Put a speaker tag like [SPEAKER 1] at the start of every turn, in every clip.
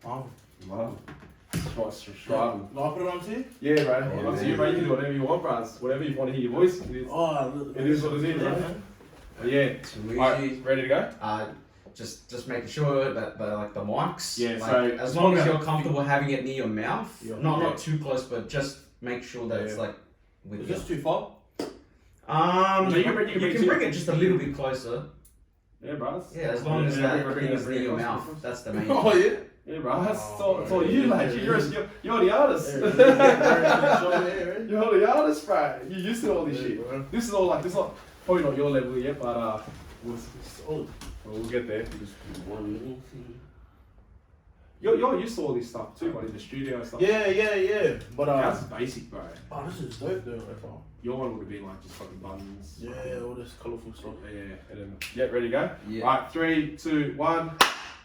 [SPEAKER 1] Wow. Striving.
[SPEAKER 2] I'll put it on too?
[SPEAKER 1] Yeah, bro. Up to you, bro. You can do whatever you want, bro. Whatever you want to hear your voice. It is what it is, bro. Yeah. Alright, ready to go?
[SPEAKER 3] Just making sure that like the mics.
[SPEAKER 1] Yeah.
[SPEAKER 3] Like,
[SPEAKER 1] So
[SPEAKER 3] as long as you're comfortable having it near your mouth, not too close, but just make sure that it's like with.
[SPEAKER 2] Is this too far?
[SPEAKER 3] You can bring it just a little bit closer.
[SPEAKER 1] Yeah, bro.
[SPEAKER 3] Yeah, as long as that thing is near your mouth, that's the main.
[SPEAKER 1] Oh yeah. Yeah, bro. That's all you, like. You're the artist. You're the artist, bro. You're used to all this shit. This is probably not your level yet, but we'll get there. You're used to all this stuff too, buddy. The studio stuff.
[SPEAKER 2] Yeah. But
[SPEAKER 1] that's basic, bro.
[SPEAKER 2] Oh, this is dope though.
[SPEAKER 1] Your one would have been like just fucking buttons.
[SPEAKER 2] Yeah, all this colourful stuff.
[SPEAKER 1] Yeah. And then, ready to go?
[SPEAKER 3] Yeah.
[SPEAKER 1] Alright, 3, 2, 1.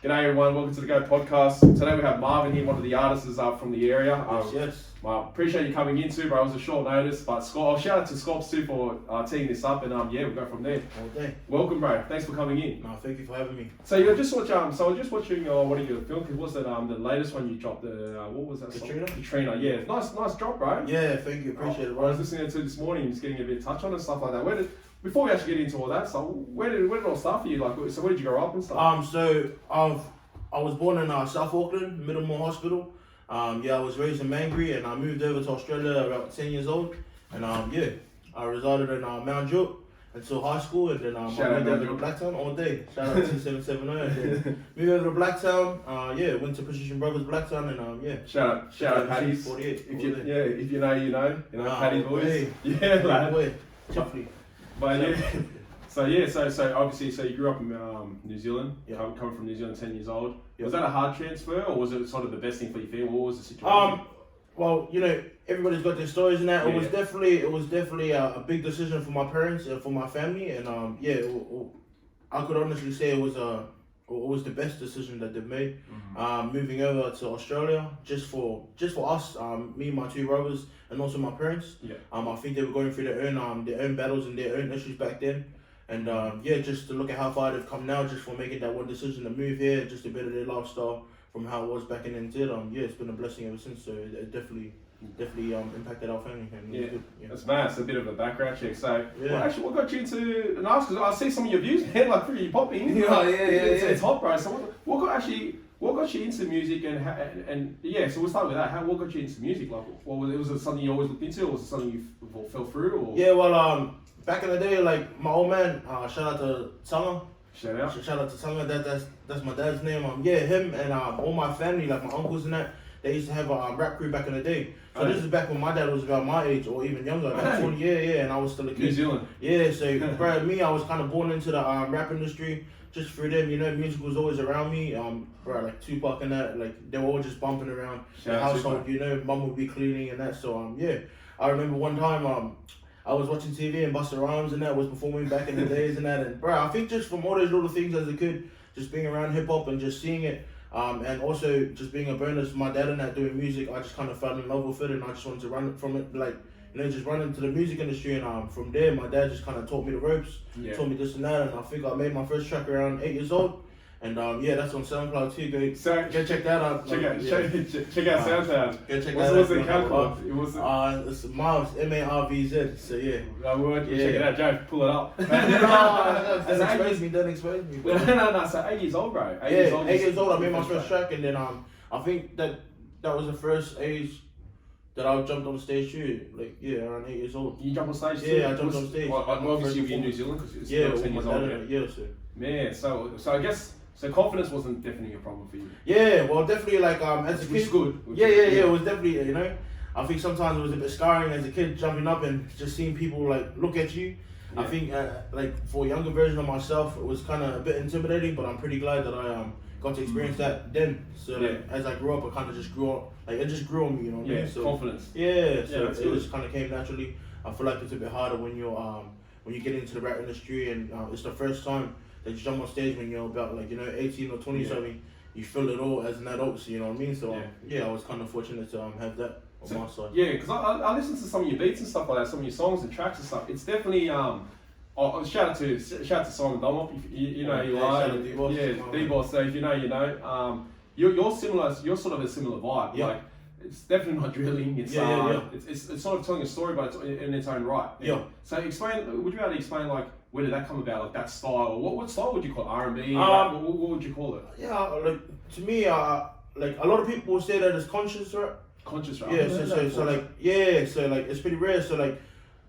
[SPEAKER 1] G'day everyone, welcome to the Go Podcast. Today we have Marvin here, one of the artists from the area.
[SPEAKER 2] Yes.
[SPEAKER 1] Well, appreciate you coming in too, bro. It was a short notice, but shout out to Scops too for teeing this up, and we'll go from there.
[SPEAKER 2] All day.
[SPEAKER 1] Welcome, bro. Thanks for coming in.
[SPEAKER 2] No, thank you for having me.
[SPEAKER 1] So you're just watching. I was just watching one of your films. Was it the latest one you dropped? What was that?
[SPEAKER 2] Katrina.
[SPEAKER 1] Katrina. Yeah, nice drop, bro.
[SPEAKER 2] Yeah, thank you. Appreciate it, bro.
[SPEAKER 1] I was listening to it this morning, just getting a bit of touch on and stuff like that. Before we actually get into all that stuff, where did it all start for you? Like, so where did you grow up and stuff?
[SPEAKER 2] So I was born in South Auckland, Middlemore Hospital. I was raised in Mangere and I moved over to Australia about 10 years old. And I resided in Mount Druitt until high school, and then I moved over to Blacktown all day. Shout out to 2770. And then moved over to Blacktown. Went to Precision Brothers Blacktown, and
[SPEAKER 1] Shout out Paddy's.
[SPEAKER 2] 48.
[SPEAKER 1] If you know, you know Paddy's boys.
[SPEAKER 2] Yeah,
[SPEAKER 1] like.
[SPEAKER 2] Definitely.
[SPEAKER 1] But So obviously, you grew up in New Zealand, coming from New Zealand, 10 years old. Yep. Was that a hard transfer, or was it sort of the best thing for your family? What was the situation?
[SPEAKER 2] Well, everybody's got their stories in that. It was definitely a big decision for my parents and for my family, and I could honestly say it was the best decision that they've made. Mm-hmm. Moving over to Australia just for us, me and my two brothers, and also my parents. Yeah. I think they were going through their own battles and their own issues back then. And just to look at how far they've come now, just for making that one decision to move here, just to better their lifestyle from how it was back in then. It's been a blessing ever since. So it definitely impacted our family. And it was good.
[SPEAKER 1] That's nice. A bit of a background check. So, what got you into an artist? Because I see some of your views, man, like pretty popping. It's hot, bro. So what got you into music and so we'll start with that. What got you into music? Like, was it something you always looked into, or was it something you fell through? Or?
[SPEAKER 2] Yeah, well, back in the day, like my old man, shout out to Tonga. Shout out to Tonga. That's my dad's name. Him and all my family, like my uncles and that, they used to have a rap crew back in the day. So this is back when my dad was about my age or even younger, like 20, and I was still a kid.
[SPEAKER 1] New Zealand.
[SPEAKER 2] Yeah, so me, I was kind of born into the rap industry just through them. Music was always around me. Like Tupac and that, like they were all just bumping around the household. Mum would be cleaning and that. So I remember one time I was watching TV and Busta Rhymes and that was performing back in the days and that. And I think just from all those little things as a kid, just being around hip hop and just seeing it, and also just being a bonus for my dad and that doing music, I just kind of fell in love with it, and I just wanted to run from it, just run into the music industry. And from there, my dad just kind of taught me the ropes, taught me this and that, and I think I made my first track around 8 years old. And that's on SoundCloud too. Go check that out.
[SPEAKER 1] Check out SoundCloud.
[SPEAKER 2] Go check
[SPEAKER 1] What's the account called?
[SPEAKER 3] It's
[SPEAKER 2] Marv's MRVZ. So
[SPEAKER 1] check it out, Joe. Pull it up.
[SPEAKER 2] Don't expose me.
[SPEAKER 1] No. So 8 years old, bro. 8
[SPEAKER 2] years old. I made my first track, and then I think that was the first age that I jumped on stage too. Around 8 years old.
[SPEAKER 1] You jumped on stage too?
[SPEAKER 2] Yeah, I jumped on stage.
[SPEAKER 1] Obviously you're in New Zealand because it's 10 years old. Man, so I guess. So confidence wasn't definitely a problem for you.
[SPEAKER 2] Yeah, well, definitely as a kid.
[SPEAKER 1] Which is good.
[SPEAKER 2] It was definitely I think sometimes it was a bit scarring as a kid jumping up and just seeing people look at you. Yeah. I think for a younger version of myself, it was kind of a bit intimidating, but I'm pretty glad that I got to experience that then. So as I grew up, I kind of just grew up. It just grew on me, you know what I mean? So, confidence. So it just kind of came naturally. I feel like it's a bit harder when you get into the rap industry and it's the first time that you jump on stage when you're about 18 or 20 something. You feel it all as an adult, you know what I mean? So I was kind of fortunate to have that on my side. Yeah,
[SPEAKER 1] because I listened to some of your beats and stuff like that, some of your songs and tracks and stuff. It's definitely shout out to Simon Dunlop. You know who you are. D-Boss. So if you know, you know. you're similar. You're sort of a similar vibe.
[SPEAKER 2] Yeah.
[SPEAKER 1] Like it's definitely not drilling. It's it's sort of telling a story, but it's in its own right.
[SPEAKER 2] Yeah.
[SPEAKER 1] So explain. Would you be able to explain like where did that come about? Like that style. What style would you call it? R&B? What would you call it?
[SPEAKER 2] Yeah. Like to me, like a lot of people say that it's conscious, right?
[SPEAKER 1] Conscious, right?
[SPEAKER 2] Yeah. So like So like it's pretty rare. So like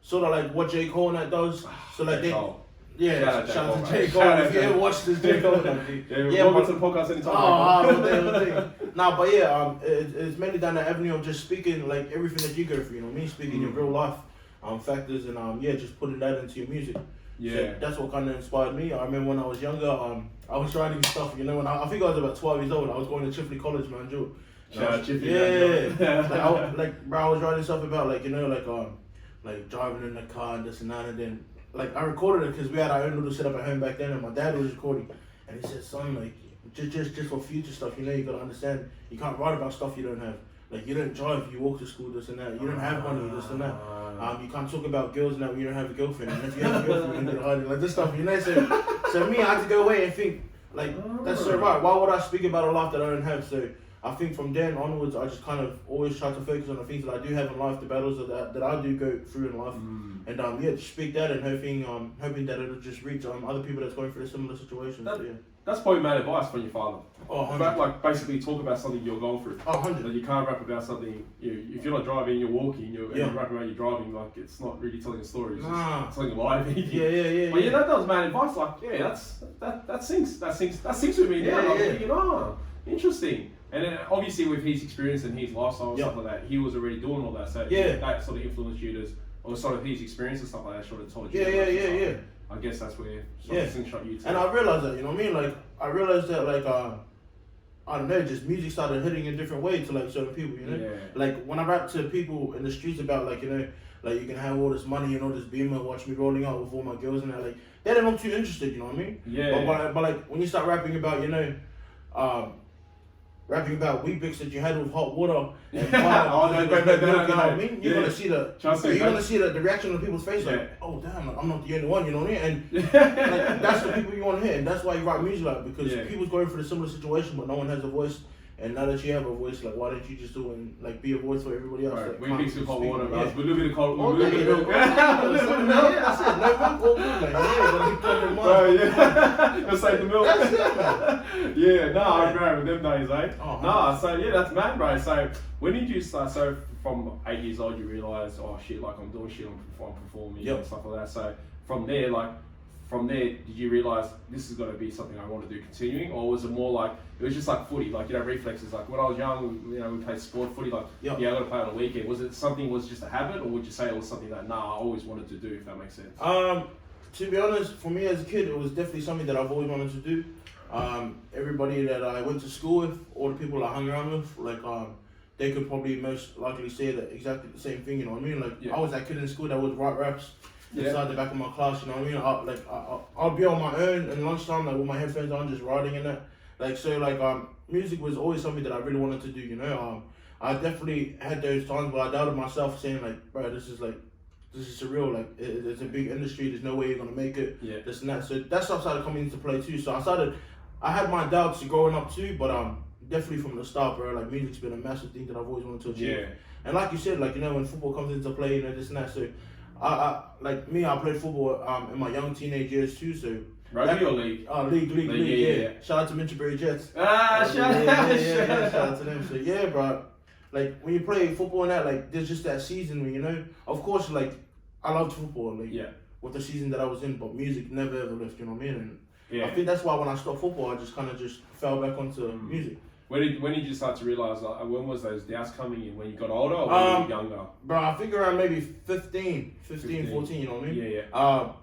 [SPEAKER 2] sort of like what J. Cole and that does. So like shout out to J. Cole. If you ever watched this J. Cole,
[SPEAKER 1] welcome to the podcast anytime.
[SPEAKER 2] Nah, but it's mainly down the avenue of just speaking like everything that you go through. You know what I mean? Speaking your real life factors and just putting that into your music.
[SPEAKER 1] Yeah,
[SPEAKER 2] so that's what kind of inspired me. I remember when I was younger, I was writing stuff. You know, when I think I was about 12 years old, I was going to Chifley College, man, Joe.
[SPEAKER 1] Shout out Chifley.
[SPEAKER 2] Bro, I was writing stuff about like like driving in the car and this and that, and then like I recorded it because we had our own little setup at home back then, and my dad was recording, and he said, "Son, like just for future stuff, you know, you gotta understand, you can't write about stuff you don't have. Like you don't drive, you walk to school, this and that. You don't have money, this and that. You can't talk about girls now when you don't have a girlfriend. And if you have a girlfriend, you need to hide it, like this stuff, you know." So me, I had to go away and think, like that's so right. Why would I speak about a life that I don't have? So I think from then onwards, I just kind of always try to focus on the things that I do have in life, the battles that I do go through in life, and just speak that and hoping that it'll just reach other people that's going through a similar situation.
[SPEAKER 1] That's probably mad advice from your father.
[SPEAKER 2] Oh,
[SPEAKER 1] but like basically talk about something you're going through.
[SPEAKER 2] Oh, 100.
[SPEAKER 1] Like you can't rap about something. If you're not driving, you're walking. You're rapping about you driving. Like it's not really telling a story. It's just telling a lie.
[SPEAKER 2] Yeah.
[SPEAKER 1] But that was mad advice. Like that sinks with me now. I'm thinking, interesting. And then obviously with his experience and his lifestyle and stuff like that, he was already doing all that. So that sort of influenced you or sort of his experience and stuff like that sort of told you.
[SPEAKER 2] Yeah.
[SPEAKER 1] I guess that's where things shot you too.
[SPEAKER 2] And I realized that, you know what I mean? Like I realized that like I don't know, just music started hitting in a different way to like certain people, you know?
[SPEAKER 1] Yeah.
[SPEAKER 2] Like when I rap to people in the streets about like, like you can have all this money and all this beamer, watch me rolling out with all my girls and that, like they're not too interested, you know what I mean?
[SPEAKER 1] Yeah.
[SPEAKER 2] But like when you start rapping about, rapping about Weet-Bix that you had with hot water and I mean? You're gonna see the reaction on people's face, like, oh damn, like, I'm not the only one, you know what I mean? And like, that's the people you want to hear, and that's why you write music like, because people's going through a similar situation, but no one has a voice. And now that you have a voice, like, why don't you just do it and like be a voice for everybody else?
[SPEAKER 1] Right.
[SPEAKER 2] Like,
[SPEAKER 1] Weet-Bix with hot water, man. A little bit of cold
[SPEAKER 2] water, a little bit of milk. That's it. No milk or milk, like, but you come in mind.
[SPEAKER 1] Just like the milk.
[SPEAKER 2] That's it, man.
[SPEAKER 1] I remember them days, eh? So that's mad, bro. So when did you start? So from 8 years old, you realised, oh shit, like I'm doing shit, I'm performing and stuff like that. So from there, did you realise this is going to be something I want to do continuing, or was it more like it was just like footy, like reflexes? Like when I was young, we played sport footy. Like I got to play on a weekend. Was it something was just a habit, or would you say it was something that I always wanted to do? If that makes sense.
[SPEAKER 2] To be honest, for me as a kid, it was definitely something that I've always wanted to do. Everybody that I went to school with, all the people I hung around with, like they could probably most likely say that exactly the same thing. You know what I mean? Like I was that kid in school that would write raps inside the back of my class. You know what I mean? I'll be on my own in lunchtime, like with my headphones on, just writing and that. Like so, like music was always something that I really wanted to do. You know, I definitely had those times where I doubted myself, saying like, bro, this is surreal. Like it's a big industry. There's no way you're gonna make it. This and that. So that stuff started coming into play too. So I had my doubts growing up too, but definitely from the start, bro. Like music's been a massive thing that I've always wanted to achieve.
[SPEAKER 1] Yeah.
[SPEAKER 2] And like you said, like when football comes into play, this and that. So I played football in my young teenage years too. So
[SPEAKER 1] rugby or league?
[SPEAKER 2] League. Yeah. Shout out to Minterbury Jets.
[SPEAKER 1] Shout
[SPEAKER 2] out to them. So yeah, bro. Like when you play football and that, like there's just that season when of course, like I loved football, with the season that I was in, but music never ever left. You know what I mean? And I think that's why when I stopped football, I just kind of fell back onto music.
[SPEAKER 1] When did you start to realise, when was those doubts coming in? When you got older or when you were younger?
[SPEAKER 2] Bro, I think around maybe 15, 14, you know what I mean?
[SPEAKER 1] Yeah.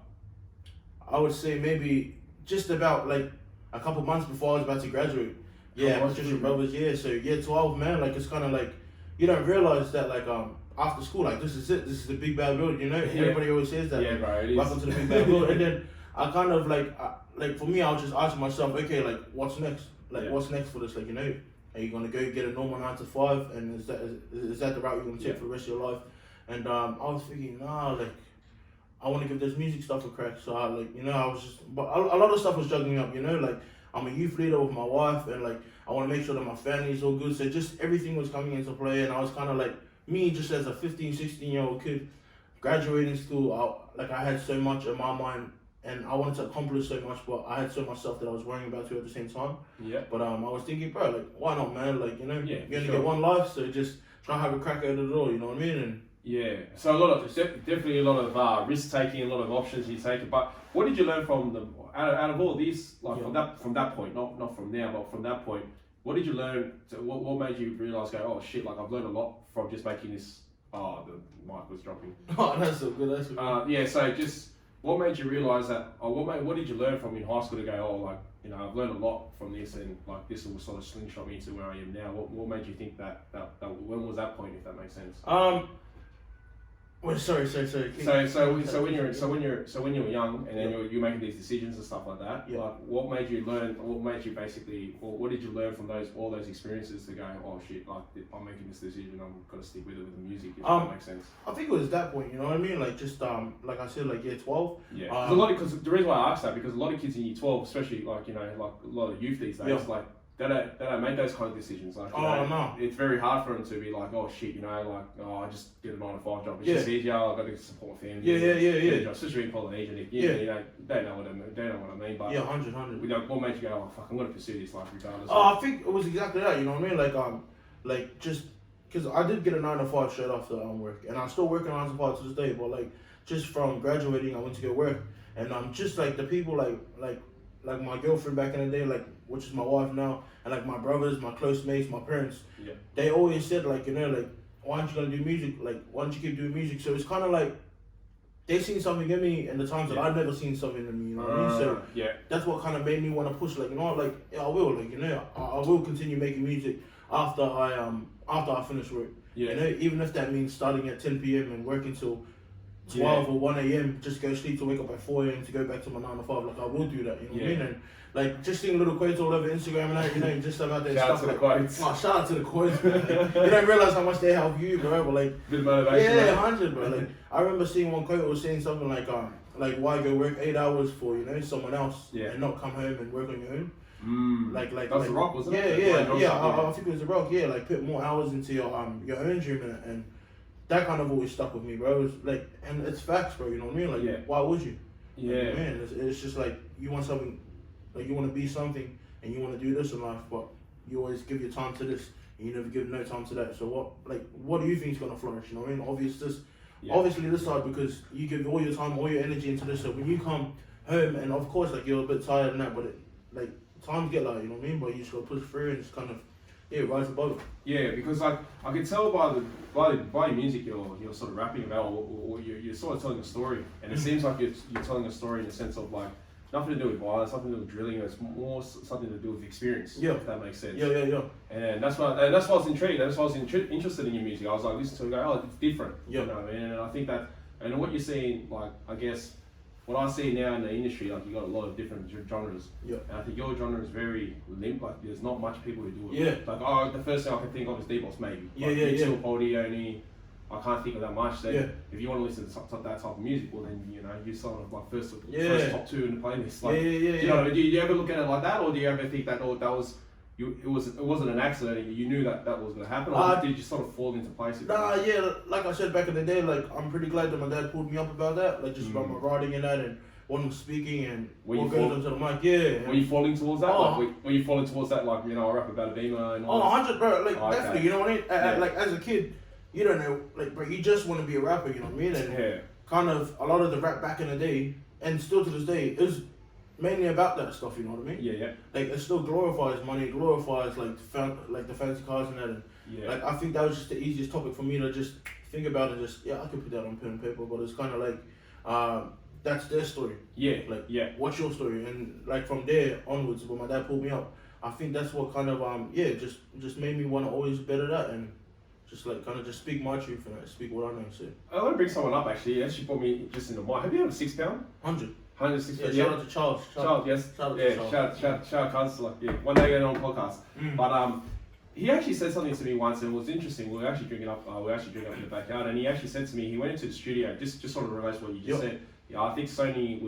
[SPEAKER 2] I would say maybe just about like a couple months before I was about to graduate. Patricia Brothers, so year 12, man, like it's kind of like, you don't realise that like after school, like this is it, this is the big bad building, you know? Everybody always says that.
[SPEAKER 1] Yeah, bro, it is.
[SPEAKER 2] Welcome to the big bad building. And then I kind of like for me, I was just asking myself, okay, like what's next? Like what's next for this? Like, are you gonna go get a normal 9 to 5, and is that the route you're gonna take for the rest of your life? And I was thinking, like I want to give this music stuff a crack. So I was just, but a lot of stuff was juggling up, like I'm a youth leader with my wife, and like I want to make sure that my family's all good. So just everything was coming into play, and I was kind of like, me just as a 15, 16-year-old kid, graduating school, I had so much in my mind, and I wanted to accomplish so much, but I had so much stuff that I was worrying about too at the same time.
[SPEAKER 1] Yeah.
[SPEAKER 2] But I was thinking, bro, like, why not, man? Like, you know,
[SPEAKER 1] yeah,
[SPEAKER 2] you only get one life, so just try to have a crack at the door, you know what I mean? And
[SPEAKER 1] yeah, so definitely a lot of risk taking, a lot of options you take. But what did you learn from them out of all these, like from that point, not from now, but from that point? What did you learn? What made you realize, go, oh shit, like I've learned a lot from just making this. Oh, the mic was dropping.
[SPEAKER 2] Oh, that's so good. That's so good.
[SPEAKER 1] Yeah, so just what made you realize that? What did you learn from in high school to go? Oh, like, you know, I've learned a lot from this, and like this will sort of slingshot me to where I am now. What made you think that when was that point, if that makes sense?
[SPEAKER 2] Well, sorry.
[SPEAKER 1] So when you're young and then you're making these decisions and stuff like that, like what made you learn? What made you basically, or what did you learn from all those experiences to go, oh shit, like I'm making this decision, I'm gonna stick with it with the music, if that makes sense.
[SPEAKER 2] I think it was that point, you know what I mean? Like just like I said, like year 12.
[SPEAKER 1] Yeah. Because the reason why I asked that, because a lot of kids in year 12, especially like, you know, like a lot of youth these days, like they don't make those kind of decisions. Like, you know,
[SPEAKER 2] no.
[SPEAKER 1] It's very hard for them to be like, oh shit, you know, like, oh, I just get a 9-to-5 job. It's just easier. I've got to support my family.
[SPEAKER 2] Yeah.
[SPEAKER 1] Especially in Polynesian, you know, they know what I mean. But
[SPEAKER 2] 100.
[SPEAKER 1] We don't. What made you go, oh fuck, I'm gonna pursue this life regardless.
[SPEAKER 2] I think it was exactly that. You know what I mean? Like just because I did get a 9-to-5 straight after work, and I'm still working 9-to-5 to this day. But like just from graduating, I went to go work, and just like the people like my girlfriend back in the day, like, which is my wife now, and like my brothers, my close mates, my parents, they always said, like, you know, like, why aren't you gonna do music? Like, why don't you keep doing music? So it's kind of like they seen something in me in the times that I've never seen something in me, you know what I mean? So that's what kind of made me want to push, like, you know, like, I will, like, you know, I will continue making music after I finish work. You know, even if that means starting at 10 p.m. and working till 12 or 1 a.m. just go sleep to wake up at 4 a.m. to go back to my 9-to-5. Like, I will do that, you know what I mean? And like just seeing little quotes all over Instagram and that, you know, just about that
[SPEAKER 1] shout
[SPEAKER 2] stuff.
[SPEAKER 1] Out to the quotes.
[SPEAKER 2] Shout out to the quotes, man. You don't realize how much they help you, bro. But like,
[SPEAKER 1] bit of motivation.
[SPEAKER 2] Yeah, 100, bro. Like, I remember seeing one quote that was saying something like why go work 8 hours for, you know, someone else and not come home and work on your own. Like
[SPEAKER 1] that's The Rock, wasn't it?
[SPEAKER 2] Yeah. I think it was The Rock. Yeah, like put more hours into your own dream and that kind of always stuck with me, bro. It was like, and it's facts, bro. You know what I mean? Like, why would you?
[SPEAKER 1] Yeah.
[SPEAKER 2] Like, man, it's just like you want something, like you want to be something, and you want to do this in life, but you always give your time to this, and you never give no time to that. So what do you think is gonna flourish? You know what I mean? Obviously this side, because you give all your time, all your energy into this. So when you come home, and of course, like you're a bit tired and that, but like times get light. You know what I mean? But you just gotta push through and just kind of rise above it.
[SPEAKER 1] Yeah, because like I can tell by your music you're sort of rapping about, or you're sort of telling a story, and it seems like you're telling a story in the sense of like nothing to do with violence, nothing to do with drilling. It's more something to do with experience. If that makes sense.
[SPEAKER 2] Yeah.
[SPEAKER 1] And that's why I was intrigued. That's why I was interested in your music. I was like listening to it, go, oh, it's different.
[SPEAKER 2] Yeah.
[SPEAKER 1] You know what I mean? And I think that, and what you're seeing, like I guess what I see now in the industry, like you got a lot of different genres.
[SPEAKER 2] Yeah.
[SPEAKER 1] And I think your genre is very limp. Like there's not much people who do it.
[SPEAKER 2] Yeah.
[SPEAKER 1] Like the first thing I can think of is D-Boss maybe.
[SPEAKER 2] Yeah.
[SPEAKER 1] Poldy only. I can't think of that much. So if you want to listen to that type of music, well then you know you sort of like first top 2 in the playlist. Like, you know, do you ever look at it like that, or do you ever think that that was it wasn't an accident? You knew that was going to happen, or did you sort of fall into place?
[SPEAKER 2] Like I said back in the day, like I'm pretty glad that my dad pulled me up about that, like just about my writing and that, and when I'm speaking and what goes onto the mic. Were
[SPEAKER 1] you falling towards that? Were you falling towards that? Like, you know, I rap about a beamer and all
[SPEAKER 2] 100, bro. Like definitely, you know what I mean. Like as a kid, you don't know, like, bro, you just want to be a rapper, you know what I mean? And kind of a lot of the rap back in the day, and still to this day, is mainly about that stuff, you know what I mean?
[SPEAKER 1] Yeah.
[SPEAKER 2] Like, it still glorifies money, glorifies, like the fancy cars and that. And, like, I think that was just the easiest topic for me to just think about and just, I could put that on pen and paper, but it's kind of like, that's their story. What's your story? And, like, from there onwards, when my dad pulled me up, I think that's what kind of, just made me want to always better that and just like kind of just speak my truth and speak what I know. So
[SPEAKER 1] I want to bring someone up actually. She put me just in the mind. Have you had a 6 pound? 100 6 pound.
[SPEAKER 2] Shout out to Charles.
[SPEAKER 1] Yes. Shout out Councillor. Yeah. One day get on podcast. But he actually said something to me once and it was interesting. We were actually drinking up in the backyard, and he actually said to me, he went into the studio, just sort of relates to what you just said. Yeah, I think Sony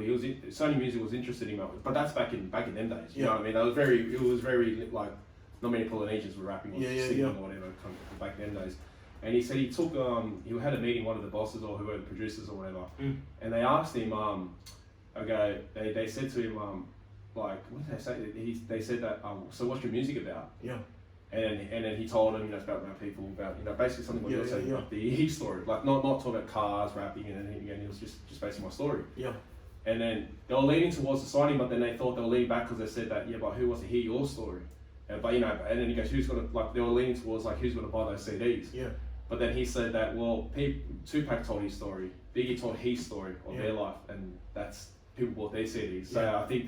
[SPEAKER 1] Music was interested in him, but that's back in them days. You know what I mean? It was very like not many Polynesians were rapping or singing or whatever back then days. And he said he took he had a meeting one of the bosses or whoever producers or whatever, and they asked him they said to him like what did they say? They said that so what's your music about?
[SPEAKER 2] Yeah.
[SPEAKER 1] And then he told them, it's about people, about basically something what you're saying, like the story, like not talking about cars, rapping and anything again. It was just basically my story.
[SPEAKER 2] Yeah.
[SPEAKER 1] And then they were leaning towards the signing, but then they thought they were leaning back because they said that but who wants to hear your story? But and then he goes, who's gonna they were leaning towards who's gonna buy those CDs?
[SPEAKER 2] Yeah.
[SPEAKER 1] But then he said that Tupac told his story, Biggie told his story of their life, and that's people bought their CDs. So I think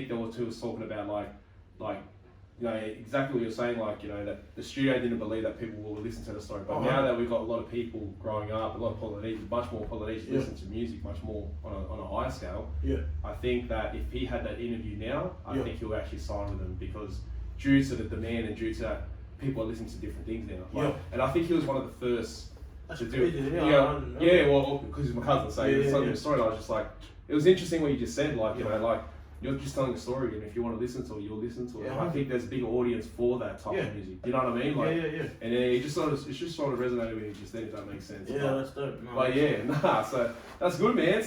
[SPEAKER 1] there were two was talking about like. Exactly what you're saying, that the studio didn't believe that people will listen to the story. But now that we've got a lot of people growing up, a lot of Polynesians, much more Polynesians listen to music, much more on a higher scale. Yeah. I think that if he had that interview now, I think he'll actually sign with them because due to the demand and due to that, people are listening to different things now. And I think he was one of the first to do it. Well, because he's my cousin, so he was telling me a story, and I was just like, it was interesting what you just said, you're just telling a story, and if you want to listen to it, you'll listen to it. I think there's a bigger audience for that type of music. You know what I mean? And it just sort of resonated with me just then, if that makes sense.
[SPEAKER 2] That's dope.
[SPEAKER 1] No, so that's good, man.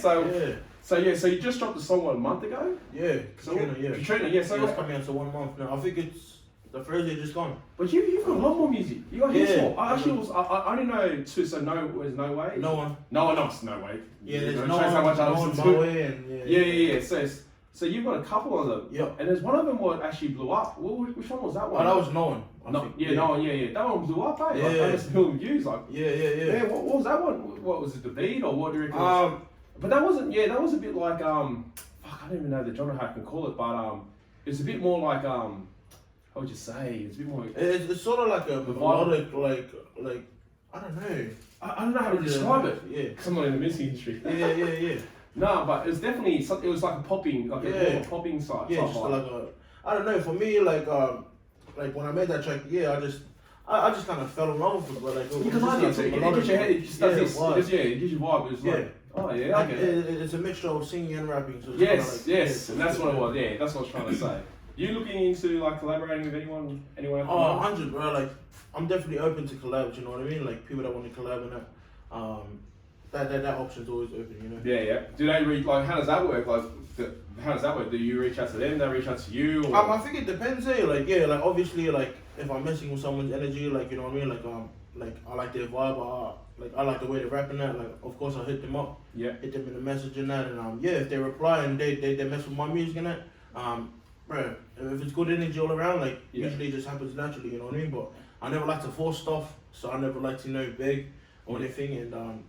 [SPEAKER 1] So you just dropped the song a month ago?
[SPEAKER 2] Yeah, Katrina.
[SPEAKER 1] So
[SPEAKER 2] it's coming out to 1 month now. I think it's the Thursday just gone.
[SPEAKER 1] But you've got a lot more music. You got heaps more. I didn't know too. So there's no way.
[SPEAKER 2] No one.
[SPEAKER 1] No way.
[SPEAKER 2] Yeah, there's no one. My way and
[SPEAKER 1] So you've got a couple of them.
[SPEAKER 2] Yeah.
[SPEAKER 1] And there's one of them what actually blew up. Which one was that one?
[SPEAKER 2] Oh, that was No One.
[SPEAKER 1] No One, That one blew up, eh?
[SPEAKER 2] Yeah.
[SPEAKER 1] Almost 1 million views,
[SPEAKER 2] Yeah.
[SPEAKER 1] What was that one? What was it, the beat or what do you reckon? But that wasn't, that was a bit like, fuck, I don't even know the genre how I can call it, but it's a bit more like, how would you say? It's a bit more...
[SPEAKER 2] It's sort of like a melodic, like, I don't know.
[SPEAKER 1] I don't know how to describe it.
[SPEAKER 2] Yeah.
[SPEAKER 1] Because I'm not in the music industry.
[SPEAKER 2] Yeah.
[SPEAKER 1] No, but it was definitely something. It was like a popping, a popping side.
[SPEAKER 2] Yeah, just like I don't know. For me, like when I made that track, I just kind of fell in love with it.
[SPEAKER 1] Because I did too. It gets your head. It just does this. It gives you vibe. It's like, oh yeah, I get it.
[SPEAKER 2] It's a mixture of singing and rapping. So
[SPEAKER 1] yes, and that's what it was. Yeah, that's what I was trying to say. You looking into collaborating with anyone?
[SPEAKER 2] Oh, 100, bro. I'm definitely open to collabs. You know what I mean? Like people that want to collab and that. That option's always open, you know.
[SPEAKER 1] Yeah. Do they reach how does that work? How does that work? Do you reach out to them? They reach out to you? Or?
[SPEAKER 2] I think it depends. Obviously, if I'm messing with someone's energy, you know what I mean. I like their vibe. I like the way they're rapping that. Of course, I hit them up.
[SPEAKER 1] Yeah.
[SPEAKER 2] Hit them in the message and that, and if they reply and they mess with my music and that, bro, if it's good energy all around, usually it just happens naturally, you know what I mean. But I never like to force stuff, so I never like to beg or anything, and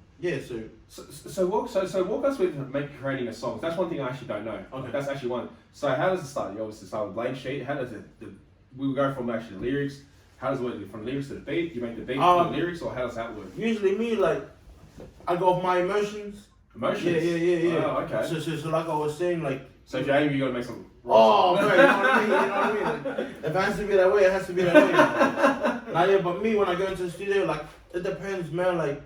[SPEAKER 2] So walk us with creating a song. That's one thing I actually don't know. Okay.
[SPEAKER 1] That's actually one. So how does it start? You obviously start with blank sheet. How does we go from actually the lyrics? How does it work from the lyrics to the beat? You make the beat to the lyrics, or how does that work?
[SPEAKER 2] Usually me, I go off my emotions.
[SPEAKER 1] Emotions?
[SPEAKER 2] Yeah.
[SPEAKER 1] Oh, okay.
[SPEAKER 2] So like I was saying,
[SPEAKER 1] so if you're angry, you gotta make some.
[SPEAKER 2] Oh, man, you know what I mean? If it has to be that way, it has to be that way. But me, when I go into the studio, it depends, man.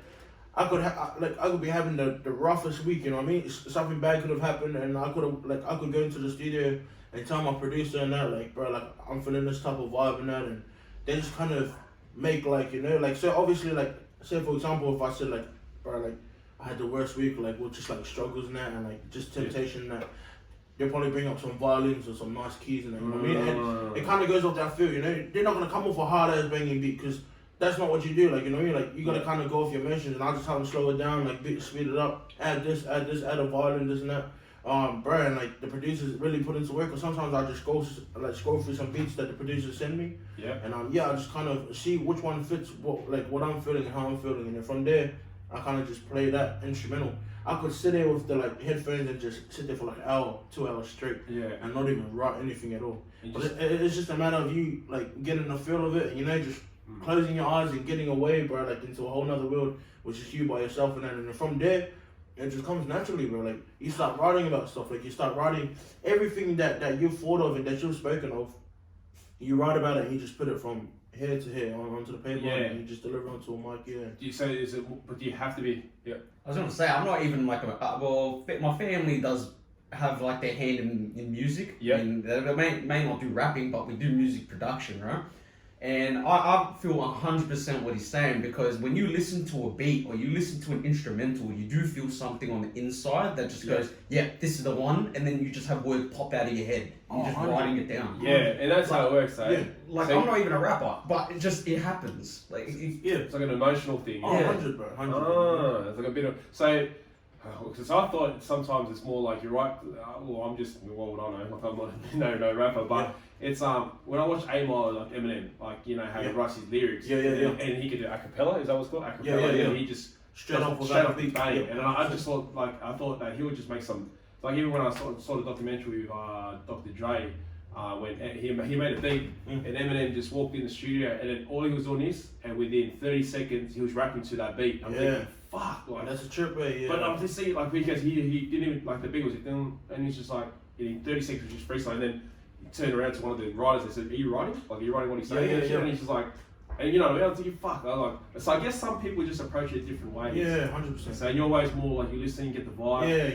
[SPEAKER 2] I could be having the roughest week, you know what I mean? Something bad could have happened, and I could go into the studio and tell my producer and that, bro, I'm feeling this type of vibe and that, and they just kind of make so obviously say for example, if I said bro, I had the worst week, with just struggles and that, and just temptation and that, they'll probably bring up some violins or some nice keys and that, you know what I mean? And it kind of goes off that feel, you know? They're not gonna come off a hard ass banging beat because that's not what you do, you know what I mean? You gotta kind of go off your emotions, and I just have them slow it down, speed it up, add a violin, this and that. Bro, and the producers really put into work, or sometimes I just scroll through some beats that the producers send me.
[SPEAKER 1] Yeah.
[SPEAKER 2] And I just kind of see which one fits what I'm feeling and how I'm feeling, and then from there, I kind of just play that instrumental. I could sit there with the headphones and just sit there for an hour, 2 hours straight, and not even write anything at all. But it's just a matter of you getting the feel of it, and just closing your eyes and getting away, bro, into a whole nother world, which is you by yourself and that. And then from there, it just comes naturally, bro. You start writing about stuff, you start writing everything that you've thought of and that you've spoken of. You write about it and you just put it from here to here onto the paper, and you just deliver onto a mic.
[SPEAKER 1] But do you have to be? Yeah.
[SPEAKER 3] I was gonna say I'm not even my family does have like their hand in music.
[SPEAKER 1] Yeah.
[SPEAKER 3] I mean, they may not do rapping, but we do music production, right? And I feel 100% what he's saying, because when you listen to a beat or you listen to an instrumental, you do feel something on the inside that just goes, yeah, this is the one, and then you just have words pop out of your head. You're just writing it down.
[SPEAKER 1] Yeah, and that's how it works, eh?
[SPEAKER 3] Yeah. Like, so, I'm not even a rapper, but it happens. Like,
[SPEAKER 1] it's like an emotional thing.
[SPEAKER 2] 100, bro. 100.
[SPEAKER 1] Ah, it's like a bit of because I thought sometimes it's more like you're right. Well, I'm just what would I know? Like I'm not no rapper, but it's when I watch A-Mile, like Eminem, like you know how he writes his lyrics. And he could do acapella. Is that what's called acapella?
[SPEAKER 2] Yeah.
[SPEAKER 1] And he just straight off beat bang. And I just thought I thought that he would just make some like even when I saw the documentary with Dr. Dre. When he made a beat and Eminem just walked in the studio and then all he was doing is and within 30 seconds he was rapping to that beat. I'm thinking, fuck, like
[SPEAKER 2] that's a trip, yeah.
[SPEAKER 1] But I'm just seeing like because he didn't even like the beat was and he's just like in 30 seconds just freestyle and then he turned around to one of the writers and said, "Are you writing? Like are you writing what he's saying?" And he's just like, and you know, I was thinking, fuck. I like so I guess some people just approach it a different way.
[SPEAKER 2] Yeah, 100%.
[SPEAKER 1] So your way is more like you listen, you get the vibe.
[SPEAKER 2] Yeah,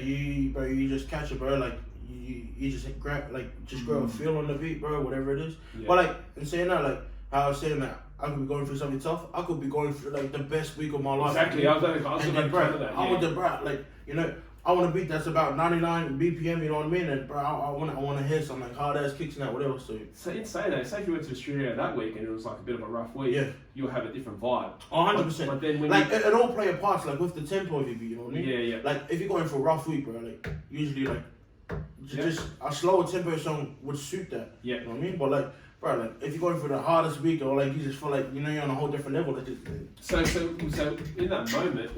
[SPEAKER 2] you just catch it, bro. Like. You just grab a feel on the beat, bro, whatever it is. Yeah. But like in saying that, like how I was saying that I could be going through something tough. I could be going through like the best week of my life.
[SPEAKER 1] Exactly. I was going to that.
[SPEAKER 2] I want the brat, like you know, I want a beat that's about 99 BPM. You know what I mean? And bro, I want to hear some like hard ass kicks and that, whatever. So
[SPEAKER 1] insane though. Say if you went to the studio that week and it was like a bit of a rough week, you'll have a different vibe.
[SPEAKER 2] 100%.
[SPEAKER 1] But then when
[SPEAKER 2] like it all play a part, like with the tempo of your beat. You know what I mean?
[SPEAKER 1] Yeah.
[SPEAKER 2] Like if you're going for a rough week, bro, like usually like. Just a slower tempo song would suit that.
[SPEAKER 1] Yeah.
[SPEAKER 2] You know what I mean? But like, bro, like if you're going for the hardest week or like you just feel like you know you're on a whole different level, like
[SPEAKER 1] So in that moment,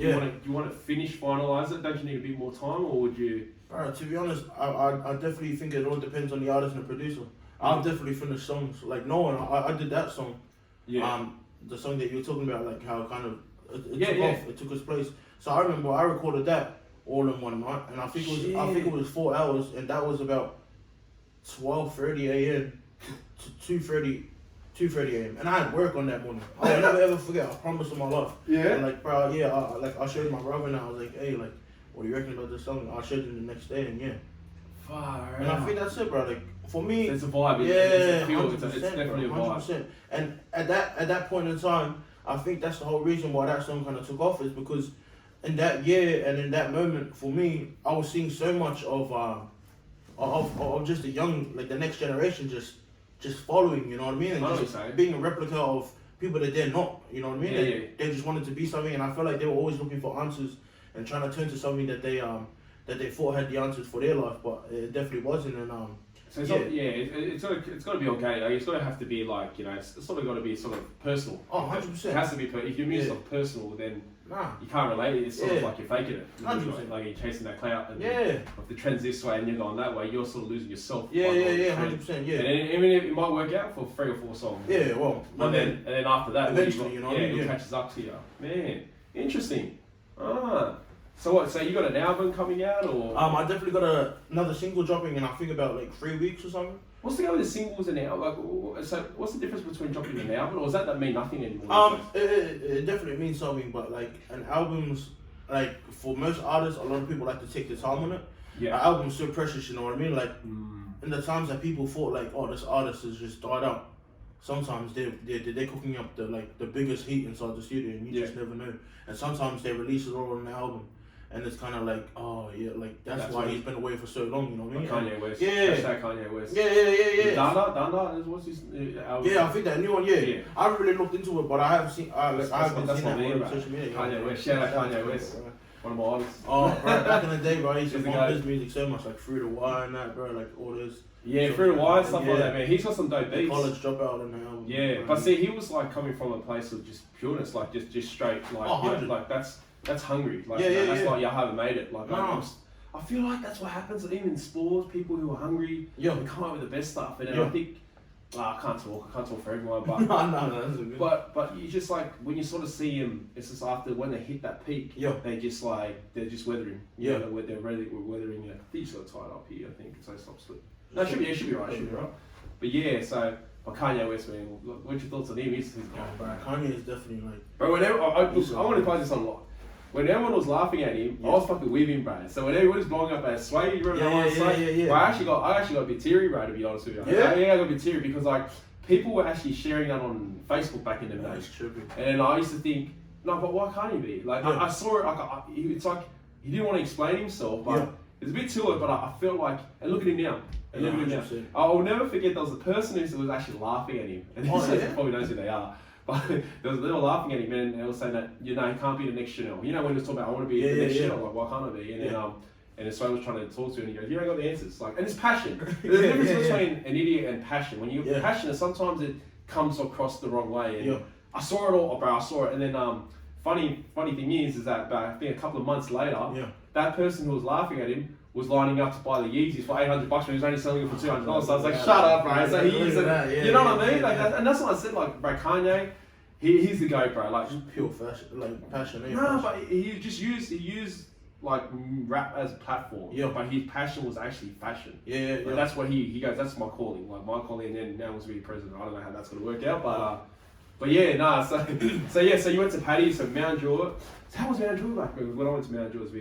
[SPEAKER 1] you want to finalize it? Don't you need a bit more time, or would you?
[SPEAKER 2] Bro, to be honest, I definitely think it all depends on the artist and the producer. I'll definitely finish songs. Like no one, I did that song.
[SPEAKER 1] Yeah.
[SPEAKER 2] The song that you were talking about, like how kind of it took off, it took its place. So I remember I recorded that all in one night, and I think it was 4 hours, and that was about 12:30 a.m. to 2:30 a.m. And I had work on that morning. I'll never ever forget. I promise on my life.
[SPEAKER 1] Yeah.
[SPEAKER 2] And like, bro, I showed my brother, and I was like, hey, like, what do you reckon about this song? I showed him the next day, and
[SPEAKER 1] Far
[SPEAKER 2] and I think that's it, bro. Like for me,
[SPEAKER 1] it's a vibe.
[SPEAKER 2] Yeah,
[SPEAKER 1] it's definitely a vibe.
[SPEAKER 2] 100%. And at that point in time, I think that's the whole reason why that song kind of took off is because. In that year and in that moment, for me, I was seeing so much of just the young, like the next generation, just following. You know what I mean? And just being a replica of people that they're not. You know what I mean? They just wanted to be something, and I felt like they were always looking for answers and trying to turn to something that they thought had the answers for their life, but it definitely wasn't. And
[SPEAKER 1] so it's got to be okay. Like, it's got to have to be like it's sort of got to be sort of personal.
[SPEAKER 2] Oh, 100%.
[SPEAKER 1] It has to be. If your music's not personal, then. You can't relate it. It's sort of like you're faking it.
[SPEAKER 2] 100%.
[SPEAKER 1] Like you're chasing that clout. And
[SPEAKER 2] if
[SPEAKER 1] the trend's this way and you're going that way, you're sort of losing yourself.
[SPEAKER 2] 100%. Yeah.
[SPEAKER 1] And even if it might work out for 3 or 4 songs.
[SPEAKER 2] Yeah, well.
[SPEAKER 1] And then after that,
[SPEAKER 2] eventually,
[SPEAKER 1] it catches up to you. Man, interesting. So what? So you got an album coming out, or?
[SPEAKER 2] I definitely got another single dropping in I think about like 3 weeks or something.
[SPEAKER 1] What's the go with the singles and album? Like, so what's the difference between dropping an album, or does that mean nothing anymore?
[SPEAKER 2] It definitely means something, but like an album's like for most artists, a lot of people like to take the time on it.
[SPEAKER 1] Yeah.
[SPEAKER 2] An album's so precious, you know what I mean? Like in the times that people thought like, oh, this artist has just died out. Sometimes they're cooking up the biggest heat inside the studio, and you just never know. And sometimes they release it all on the album. And it's kind of like, oh yeah, like that's why he's been away for so long, you know what I mean?
[SPEAKER 1] Kanye West.
[SPEAKER 2] Yeah.
[SPEAKER 1] Kanye West.
[SPEAKER 2] Yeah.
[SPEAKER 1] Danda, what's his album?
[SPEAKER 2] Yeah, I think that new one. Yeah. I haven't really looked into it, but I haven't seen. I haven't seen that on social media.
[SPEAKER 1] Kanye West. Shout out Kanye West. One of my artists.
[SPEAKER 2] Oh, bro, back in the day, bro, I used to bump his music so much, like Through the Wire and that, bro, like all those.
[SPEAKER 1] Yeah, Through the Wire stuff like that, man. He's got some dope beats.
[SPEAKER 2] College Dropout and the album.
[SPEAKER 1] Yeah, but see, he was like coming from a place of just pureness, like just straight, like like that's hungry. Like that's like you haven't made it. Like I feel like that's what happens even in sports. People who are hungry, they come up with the best stuff. And I think I can't talk for everyone, but
[SPEAKER 2] no, that's good.
[SPEAKER 1] But you just like when you sort of see them, it's just after when they hit that peak, they're just weathering. They're weathering. I think you just got tied up here. I think so. Stop slip. No, it should be right. But yeah, so. Kanye West, man, what's your thoughts on him? He's
[SPEAKER 2] bro, Kanye is definitely like.
[SPEAKER 1] Bro, whenever I want to play this on when everyone was laughing at him, I was fucking with him, bro. So when everyone was blowing up at Sway, you remember that one Sway? Bro, I actually got a bit teary, bro, to be honest with you. I got a bit teary because like people were actually sharing that on Facebook back in the day. And I used to think, no, but why can't he be? Like I saw it, like it's like he didn't want to explain himself, but it's a bit too late. But I felt like, and look at him now. And look at him now. I will never forget there was a person who was actually laughing at him, and probably knows who they are. But they were laughing at him, and they were saying that he can't be the next Chanel. You know when he was talking about I want to be the next Chanel, like why can't I be? And then and so I was trying to talk to him, and he goes, "You ain't got the answers." Like, and it's passion. There's a difference between an idiot and passion. When you're passionate, sometimes it comes across the wrong way. And I saw it all, bro. I saw it, and then funny thing is that I think a couple of months later, that person who was laughing at him was lining up to buy the Yeezys for $800 when he was only selling them for $200. So I was like, shut up, bro. So he's you know what I mean? Like, and that's what I said. Like, bro, Kanye, he's the GOAT, bro. Like,
[SPEAKER 2] just pure fashion, like passion.
[SPEAKER 1] No, but he used like rap as a platform. But his passion was actually fashion. Like, that's what he goes. That's my calling. Like my calling, and then now was to be president. I don't know how that's gonna work out, but yeah, nah. So you went to Paddy's, so Mount Druitt. So how was Mount Druitt like? When I went to Mount Druitt, it's a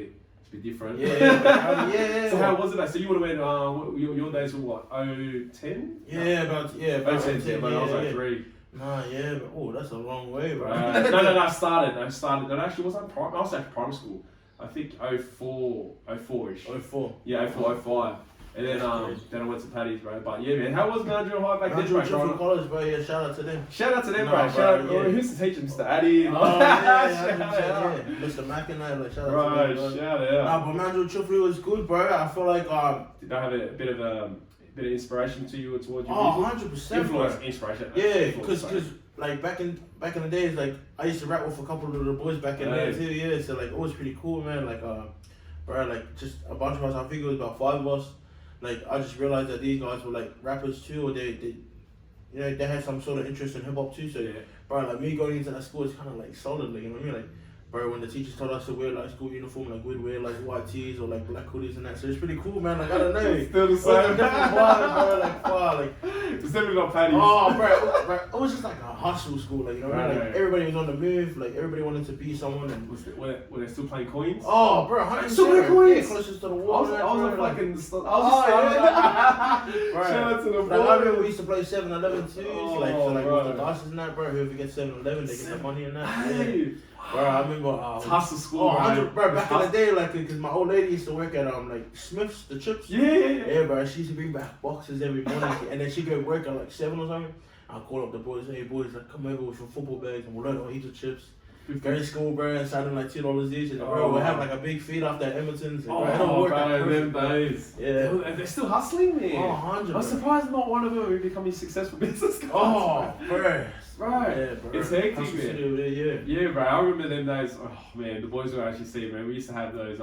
[SPEAKER 1] bit different. So how was it? So you would have went. Your days were what? 010?
[SPEAKER 2] About 010.
[SPEAKER 1] But I was 03.
[SPEAKER 2] Nah, but that's a long way, bro.
[SPEAKER 1] No. I started. That actually wasn't I was actually primary school. I think 04-ish.
[SPEAKER 2] 04.
[SPEAKER 1] Yeah, 04, 05. And then I went to Paddy's, bro. But yeah, man, how was Mount Druitt High back then, bro?
[SPEAKER 2] College, bro. Yeah, shout out to them.
[SPEAKER 1] Shout out to them, bro. Who's the teacher, Mr. Addy?
[SPEAKER 2] Shout out. Mr. Mac and that, like shout out to them.
[SPEAKER 1] Shout out.
[SPEAKER 2] Nah, but Mount Druitt truthfully was good, bro. I feel like
[SPEAKER 1] did that have a bit of inspiration to you towards your music?
[SPEAKER 2] 100%.
[SPEAKER 1] Influence, inspiration.
[SPEAKER 2] Yeah, because like back in the days, like I used to rap with a couple of the boys back in there too. Yeah, so like it was pretty cool, man. Like bro, like just a bunch of us. I think it was about 5 of us. Like I just realized that these guys were like rappers too, or they had some sort of interest in hip hop too. So bro, like me going into that school is kind of like solid, like, you know what I mean? Like, bro, when the teachers told us to wear like school uniform, like we'd wear like white tees or like black hoodies and that. So it's pretty cool, man. Like I don't know,
[SPEAKER 1] still the same.
[SPEAKER 2] Different vibe, bro. Like far, like
[SPEAKER 1] it's definitely not Paddy's.
[SPEAKER 2] Oh, bro, it was just like a hustle school, like, you know what I mean? Like everybody was on the move, like everybody wanted to be someone. And
[SPEAKER 1] were they still playing coins?
[SPEAKER 2] Oh, bro, 100%.
[SPEAKER 1] Still playing coins.
[SPEAKER 2] Yeah, closest to the wall.
[SPEAKER 1] I was fucking. Shout
[SPEAKER 2] out to the boy. I remember we used to play 7-Eleven too. With the dice and that, bro. Whoever gets 7-Eleven, they get the money and that.
[SPEAKER 1] Hey.
[SPEAKER 2] Bro, I remember
[SPEAKER 1] Tussle school,
[SPEAKER 2] bro. Back in the day, like, cause my old lady used to work at like Smith's, the chips.
[SPEAKER 1] Yeah,
[SPEAKER 2] bro. She used to bring back boxes every morning, and then she go work at like 7 or something. I'll call up the boys, hey boys, like come over with your football bags and we'll learn how to eat the chips. Go to school, bro, and sign like $2 each, and bro, we'll have like a big feed off that Edmonton's.
[SPEAKER 1] Bro, them days.
[SPEAKER 2] Yeah.
[SPEAKER 1] They're still hustling, man.
[SPEAKER 2] 100.
[SPEAKER 1] I'm surprised not one of them are becoming successful business guys.
[SPEAKER 2] Bro.
[SPEAKER 1] Right.
[SPEAKER 2] Yeah, bro.
[SPEAKER 1] It's hectic, man.
[SPEAKER 2] Yeah,
[SPEAKER 1] bro. I remember them days. Oh man, the boys would actually see, man. We used to have those.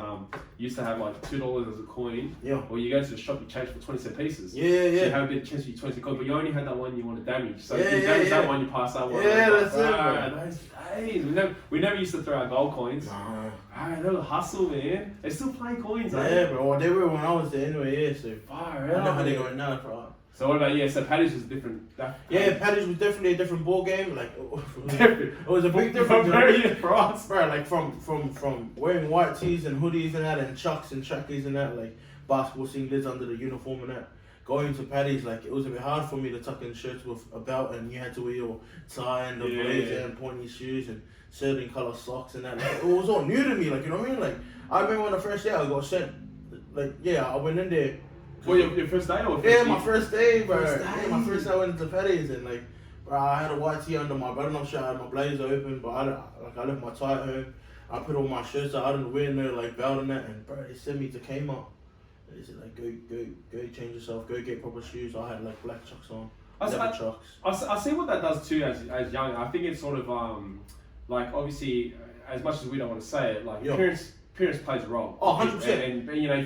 [SPEAKER 1] Used to have like $2 as a coin.
[SPEAKER 2] Yeah.
[SPEAKER 1] Or you go to the shop, you change for 20-cent pieces.
[SPEAKER 2] Yeah.
[SPEAKER 1] So you have a bit of chance for your 20 coin, but you only had that one you want to damage. So if you damage that one, you pass that one.
[SPEAKER 2] Yeah, that's it, bro.
[SPEAKER 1] Those days. We never used to throw out gold coins.
[SPEAKER 2] Nah.
[SPEAKER 1] Alright, they were hustle, man. They're still playing coins,
[SPEAKER 2] bro. Well, they were when I was there anyway. Yeah, so
[SPEAKER 1] fire
[SPEAKER 2] I don't know how they going now, bro.
[SPEAKER 1] So what about so Paddy's was different?
[SPEAKER 2] Paddy's was definitely a different ball game. Like it was a big difference.
[SPEAKER 1] Very for us,
[SPEAKER 2] bro. Like from wearing white tees and hoodies and that, and chucks and trackies and that, like basketball singlets under the uniform and that. Going to Paddy's, like it was a bit hard for me to tuck in shirts with a belt, and you had to wear your tie and the blazer and pointy shoes and certain color socks and that. Like, it was all new to me, like, you know what I mean? Like I remember when the first day I got sent, like I went in there.
[SPEAKER 1] Well, your first day or
[SPEAKER 2] my first day, bro. My first day I went into Paddy's, and like, bro, I had a white tee under my button-up shirt, I had my blazer open, but I left my tie at home. I put all my shirts out, I didn't wear no like belt and that, and bro, they sent me to Kmart. They said like, go change yourself, go get proper shoes. I had like black chucks on, chucks.
[SPEAKER 1] I see what that does too as young. I think it's sort of like obviously as much as we don't want to say it, like parents plays a role.
[SPEAKER 2] 100%.
[SPEAKER 1] And you know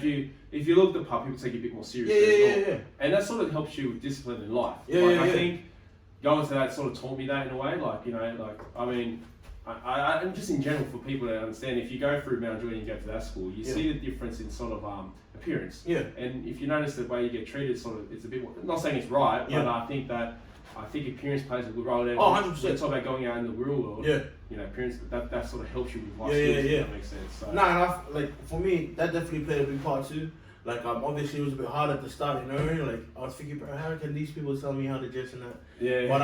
[SPEAKER 1] if you look the part, people take it a bit more seriously.
[SPEAKER 2] Yeah.
[SPEAKER 1] And that sort of helps you with discipline in life. I think going to that sort of taught me that in a way. Like, you know, like I mean, and just in general for people to understand, if you go through Mount Druitt and you go to that school, you see the difference in sort of appearance.
[SPEAKER 2] Yeah.
[SPEAKER 1] And if you notice the way you get treated, sort of, it's a bit more. I'm not saying it's right, but I think that I think appearance plays a good role there.
[SPEAKER 2] 100%.
[SPEAKER 1] When you talk about going out in the real world.
[SPEAKER 2] Yeah.
[SPEAKER 1] You know, appearance that sort of helps you with life
[SPEAKER 2] Yeah,
[SPEAKER 1] skills.
[SPEAKER 2] yeah.
[SPEAKER 1] If that makes sense. So.
[SPEAKER 2] Nah, and like for me, that definitely played a big part too. Like obviously it was a bit hard at the start, you know what I mean? Like I was thinking, bro, how can these people tell me how to dress and that?
[SPEAKER 1] Yeah.
[SPEAKER 2] But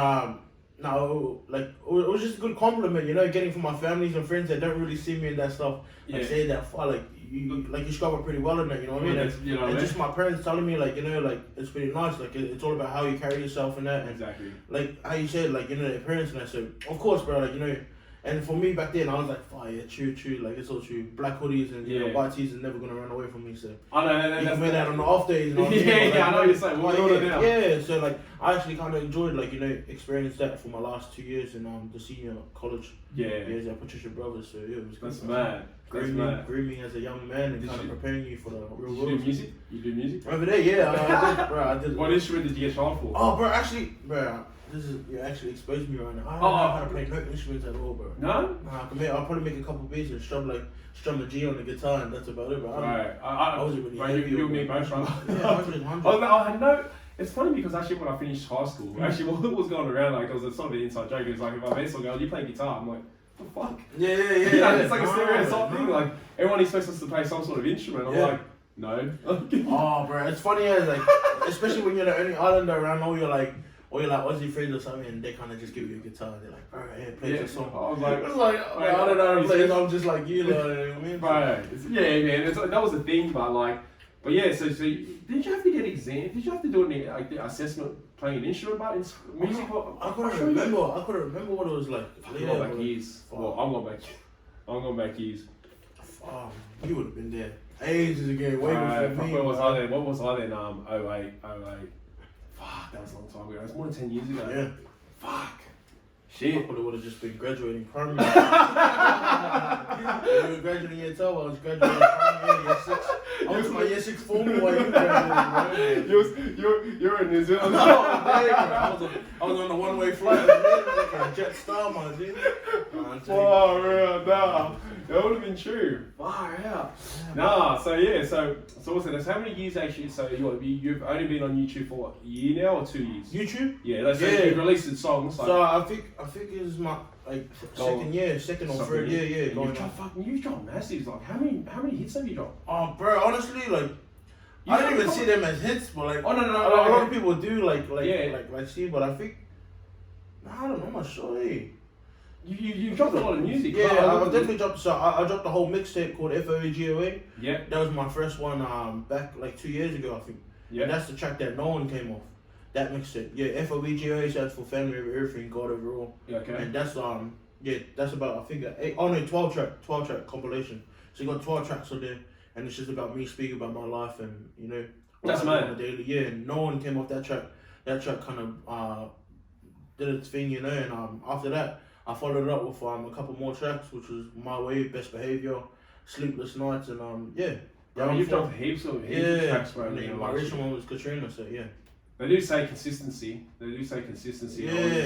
[SPEAKER 2] no, like it was just a good compliment, you know, getting from my families and friends that don't really see me in that stuff. Like say that far, like you struggle pretty well in that, you know what I mean? And just my parents telling me, like, you know, like it's pretty nice. Like it's all about how you carry yourself and that. And,
[SPEAKER 1] exactly.
[SPEAKER 2] like how you said, like, you know, their parents and that. So of course, bro, like, you know. And for me back then, I was like, oh yeah, true, like it's all true. Black hoodies and you know, white tees are never gonna run away from me. So
[SPEAKER 1] I know,
[SPEAKER 2] you can wear that on the off days. You know what I mean?
[SPEAKER 1] I know what you're saying.
[SPEAKER 2] Yeah, so like I actually kind of enjoyed, like, you know, experienced that for my last 2 years in the senior college.
[SPEAKER 1] Yeah.
[SPEAKER 2] Years at Patricia Brothers. So yeah, it was
[SPEAKER 1] That's mad.
[SPEAKER 2] Grooming as a young man and kind of preparing you for the real world.
[SPEAKER 1] You do music? You do music?
[SPEAKER 2] Over there, yeah, I did.
[SPEAKER 1] What instrument did you get tried for?
[SPEAKER 2] Oh, bro, actually, you actually exposed me right now. I don't know how to play no instruments at all, bro.
[SPEAKER 1] No?
[SPEAKER 2] Nah, I'll probably make a couple beats and strum a G on the guitar, and that's about it, bro.
[SPEAKER 1] I
[SPEAKER 2] wasn't really
[SPEAKER 1] heavy. You and me both, right?
[SPEAKER 2] Yeah, 100.
[SPEAKER 1] I had no. It's funny because actually when I finished high school, actually what was going around, like, there was a sort of an inside joke. It was like, if I met some girl, you playing guitar? I'm like, what the fuck?
[SPEAKER 2] Yeah.
[SPEAKER 1] It's like a stereotype thing. Like, everyone expects us to play some sort of instrument. I'm like, no.
[SPEAKER 2] Oh, bro, it's funny as, like, especially when you're the only islander around, or you're like Aussie friends or something, and they kind of just give you a guitar. And they're like, bro, hey, play this song. I was like, I don't know how to play it. I'm just like you, know what I mean?
[SPEAKER 1] Right. Yeah, man. That was the thing, but yeah. So did you have to get exam? Did you have to do any like the assessment playing an instrument, but in music?
[SPEAKER 2] I couldn't remember what it was like.
[SPEAKER 1] I'm going back years. Well, I'm going back years.
[SPEAKER 2] You would have been there ages ago, way before me.
[SPEAKER 1] Where was I then? What was I then? 08. Fuck, that was a long time ago. It was more than 10 years ago.
[SPEAKER 2] Yeah.
[SPEAKER 1] Fuck. Shit.
[SPEAKER 2] I probably would have just been graduating primary. You were graduating year 12, I was graduating primary year 6. I was my year 6 formal while you graduated, bro.
[SPEAKER 1] You're in New Zealand.
[SPEAKER 2] I was on a one-way flight. Like a jet star, man, dude.
[SPEAKER 1] Oh, real, nah. That would have been true. Far out. Nah, so yeah, so what's it? That's how many years actually? So you've only been on YouTube for what, a year now or 2 years?
[SPEAKER 2] YouTube?
[SPEAKER 1] Yeah, that's you've released the songs.
[SPEAKER 2] So I think it was my second or third year.
[SPEAKER 1] You've dropped massive. Like how many hits have you dropped?
[SPEAKER 2] Oh, bro, honestly, like I don't even see them as hits, but like
[SPEAKER 1] no,
[SPEAKER 2] a lot of people do like see, but I think I don't know, I'm not sure.
[SPEAKER 1] You've dropped a lot of music.
[SPEAKER 2] Yeah, I've definitely dropped. So I dropped a whole mixtape called FOEGOA.
[SPEAKER 1] Yeah.
[SPEAKER 2] That was my first one back like 2 years ago, I think. Yeah. And that's the track that no one came off. That mixtape. Yeah, FOEGOA stands for Family Over Everything, God Over All.
[SPEAKER 1] Yeah, okay.
[SPEAKER 2] And that's that's about, I think, 12 track compilation. So you got 12 tracks on there, and it's just about me speaking about my life and, you know,
[SPEAKER 1] that's
[SPEAKER 2] what I do
[SPEAKER 1] mad.
[SPEAKER 2] on a daily. Yeah, and no one came off that track. That track kind of did its thing, you know, and after that, I followed it up with a couple more tracks, which was My Way, Best Behavior, Sleepless Nights, and yeah.
[SPEAKER 1] You've dropped heaps of tracks, bro.
[SPEAKER 2] My recent one was Katrina, so yeah.
[SPEAKER 1] They do say consistency. Is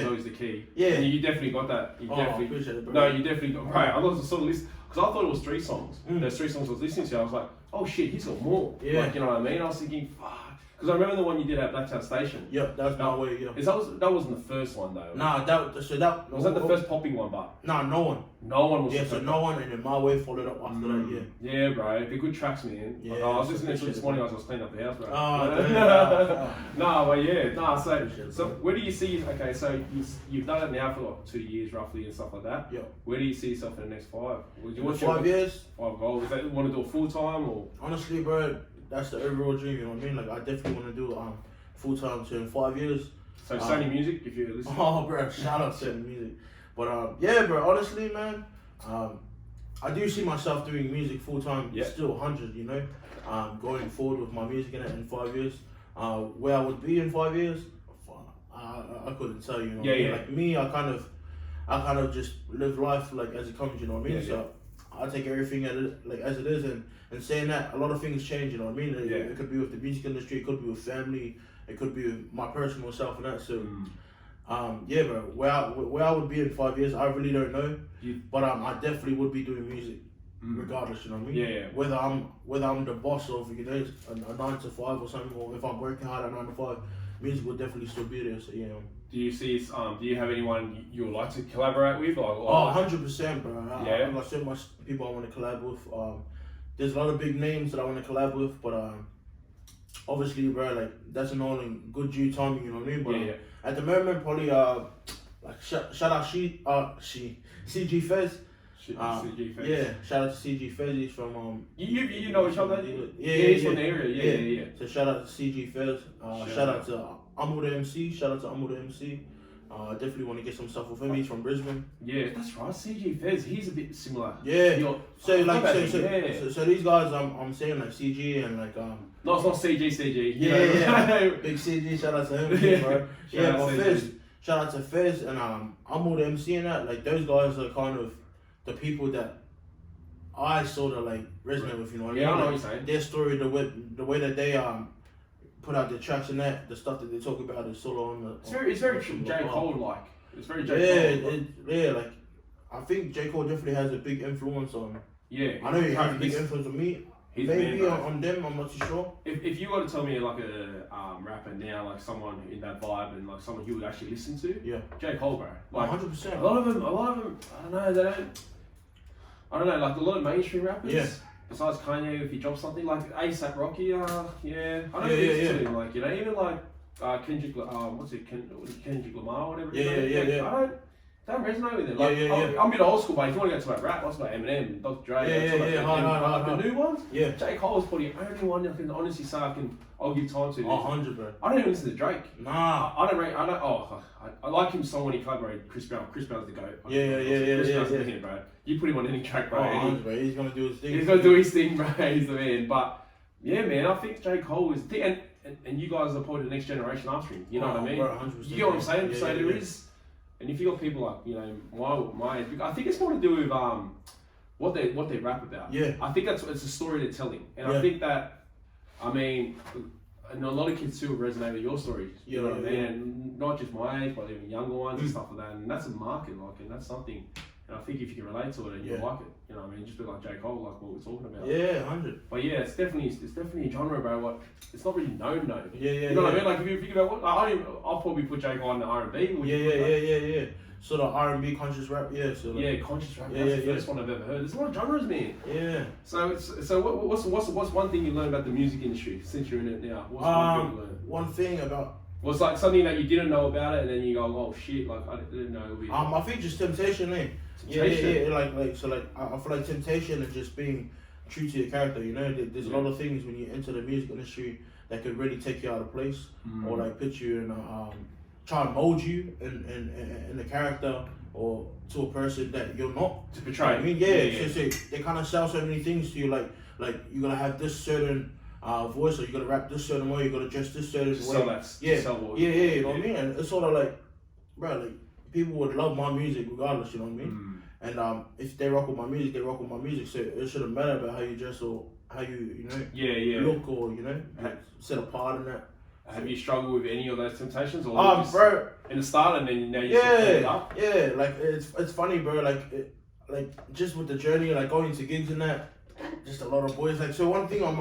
[SPEAKER 1] always the key.
[SPEAKER 2] Yeah.
[SPEAKER 1] And you definitely got that.
[SPEAKER 2] I appreciate it, bro.
[SPEAKER 1] No, you definitely got. Right, I was sort of listening because I thought it was 3 songs. There's 3 songs I was listening to. I was like, oh shit, he's got more.
[SPEAKER 2] Yeah.
[SPEAKER 1] Like, you know what I mean? I was thinking, fuck. Because I remember the one you did at Blacktown Station.
[SPEAKER 2] Yeah, that was My Way, yeah.
[SPEAKER 1] That wasn't the first one though.
[SPEAKER 2] Nah, was
[SPEAKER 1] that the first popping one, but?
[SPEAKER 2] Nah, No One.
[SPEAKER 1] No One was.
[SPEAKER 2] Yeah, so No One, and then My Way followed up after that, yeah.
[SPEAKER 1] Yeah, bro, they're good tracks, man.
[SPEAKER 2] Yeah,
[SPEAKER 1] like, I was listening to it this morning as I was cleaning up the house, bro. So where do you see? Okay, so you've done it now for like 2 years roughly and stuff like that.
[SPEAKER 2] Yeah.
[SPEAKER 1] Where do you see yourself in the next 5?
[SPEAKER 2] In 5 years?
[SPEAKER 1] 5 goals. Is that you want to do it full time or?
[SPEAKER 2] Honestly, bro, that's the overall dream. You know what I mean? Like I definitely want to do full time. So in 5 years.
[SPEAKER 1] So Sony Music, if you're listening.
[SPEAKER 2] Oh, bro, shout out Sony Music. But yeah, bro, honestly, man, I do see myself doing music full time.
[SPEAKER 1] Yeah.
[SPEAKER 2] Still 100, you know, going forward with my music in 5 years. Where I would be in 5 years, I couldn't tell you. You know what I mean? Like me, I kind of just live life like as it comes. You know what I mean? So I take everything as it is, and saying that, a lot of things change. You know what I mean? It could be with the music industry, it could be with family, it could be with my personal self and that. So. Yeah, bro. Where I would be in 5 years, I really don't know. But I definitely would be doing music, regardless. You know what I mean?
[SPEAKER 1] Yeah.
[SPEAKER 2] Whether I'm the boss of a 9 to 5 or something, or if I'm working hard at 9 to 5, music will definitely still be there. So yeah.
[SPEAKER 1] Do you see? Do you have anyone you would like to collaborate with? Like,
[SPEAKER 2] 100%, bro.
[SPEAKER 1] Yeah.
[SPEAKER 2] I've got so much people I want to collab with. There's a lot of big names that I want to collab with, but obviously, bro, like that's an all in good due timing. You know what I mean? But at the moment, probably like shout out CG Fez.
[SPEAKER 1] CG Fez.
[SPEAKER 2] Yeah, shout out to CG Fez. He's from
[SPEAKER 1] You know each other?
[SPEAKER 2] Yeah,
[SPEAKER 1] he's from the area. Yeah.
[SPEAKER 2] So shout out to CG Fez. Shout out to Amo the MC. Shout out to Amo the MC. Definitely want to get some stuff with him. He's from Brisbane.
[SPEAKER 1] Yeah, that's right. CG Fez. He's a bit similar.
[SPEAKER 2] Yeah. So these guys, I'm saying like CG and like
[SPEAKER 1] No, it's not CG.
[SPEAKER 2] Yeah. Big CG. Shout out to him, bro. But Fez. Shout out to Fez and Amo the MC and that. Like those guys are kind of the people that I sort of like resonate with. You know what I mean?
[SPEAKER 1] Yeah, I know
[SPEAKER 2] like,
[SPEAKER 1] what you're saying.
[SPEAKER 2] Their story, the way that they put out their tracks and that, the stuff that they talk about is sort of on the.
[SPEAKER 1] It's very J. Cole like. It's very J. Cole.
[SPEAKER 2] Like I think J. Cole definitely has a big influence on.
[SPEAKER 1] Yeah.
[SPEAKER 2] I know he has a big influence on me. Maybe on them, I'm not too sure.
[SPEAKER 1] If you were to tell me like a rapper now, like someone in that vibe and like someone you would actually listen to,
[SPEAKER 2] yeah,
[SPEAKER 1] J. Cole, bro. Like
[SPEAKER 2] 100%.
[SPEAKER 1] A lot of them, I don't know, like a lot of mainstream rappers.
[SPEAKER 2] Yeah.
[SPEAKER 1] Besides Kanye, if he drops something like ASAP Rocky, I don't listen to him. Like even like Kendrick, Kendrick Lamar, or whatever.
[SPEAKER 2] Yeah.
[SPEAKER 1] I don't resonate with it. Like I'm a bit old school, but if you want to go to like rap, let's go Eminem, Dr. Dre. The new ones.
[SPEAKER 2] Yeah.
[SPEAKER 1] J. Cole's probably the only one I can honestly say I'll give time to.
[SPEAKER 2] 100, bro.
[SPEAKER 1] I don't even listen to Drake.
[SPEAKER 2] Nah.
[SPEAKER 1] I like him song when he collaborated Chris Brown. Chris Brown's the GOAT.
[SPEAKER 2] Chris
[SPEAKER 1] Brown's the man, bro. You put him on any track, bro.
[SPEAKER 2] 100, bro. He's gonna do his thing.
[SPEAKER 1] He's gonna do his thing, bro. He's the man. But yeah, man, I think J. Cole is the thing, and you guys are probably the next generation after him. You know what I mean?
[SPEAKER 2] Bro, 100%.
[SPEAKER 1] You get what I'm saying? So there is. And if you got people like my age, I think it's more to do with what they rap about.
[SPEAKER 2] Yeah.
[SPEAKER 1] I think it's a story they're telling, and I think that and a lot of kids too resonate with your stories. You know what I mean? And not just my age, but even younger ones and stuff like that. And that's a market, and that's something. And I think if you can relate to it and you like it, you know what I mean? Just be like J. Cole, like what we're talking about.
[SPEAKER 2] Yeah, 100.
[SPEAKER 1] But yeah, it's definitely a genre, bro. Like it's not really known.
[SPEAKER 2] Yeah.
[SPEAKER 1] You know what I mean? Like if you think about I'll probably put J. Cole in the R&B.
[SPEAKER 2] Yeah. Sort of R&B conscious rap,
[SPEAKER 1] conscious rap. That's the first one I've ever heard. There's a lot of genres, man.
[SPEAKER 2] Yeah.
[SPEAKER 1] So what's one thing you learned about the music industry since you're in it now? What's one thing you learned?
[SPEAKER 2] One thing about.
[SPEAKER 1] Well, it's like something that you didn't know about it, and then you go, oh shit, like I didn't know.
[SPEAKER 2] I think just temptation, eh?
[SPEAKER 1] Temptation.
[SPEAKER 2] Yeah. I feel like temptation and just being true to your character. You know, there's a lot of things when you enter the music industry that could really take you out of place, or like put you in try and mold you in the character or to a person that you're not.
[SPEAKER 1] To portray.
[SPEAKER 2] I mean, so they kind of sell so many things to you, like you're gonna have this certain voice, or you're gonna rap this certain way, you're gonna dress this certain way. You know what I mean? And it's sort of like, bro, like people would love my music regardless. You know what I mean? And if they rock with my music, they rock with my music. So it shouldn't matter about how you dress or how you look, or set apart in that.
[SPEAKER 1] Have you struggled with any of those temptations, or
[SPEAKER 2] bro,
[SPEAKER 1] in the start and then now you it up?
[SPEAKER 2] Yeah, like it's funny, bro. Like just with the journey, like going to gigs and that, just a lot of boys. Like, so one thing, I'm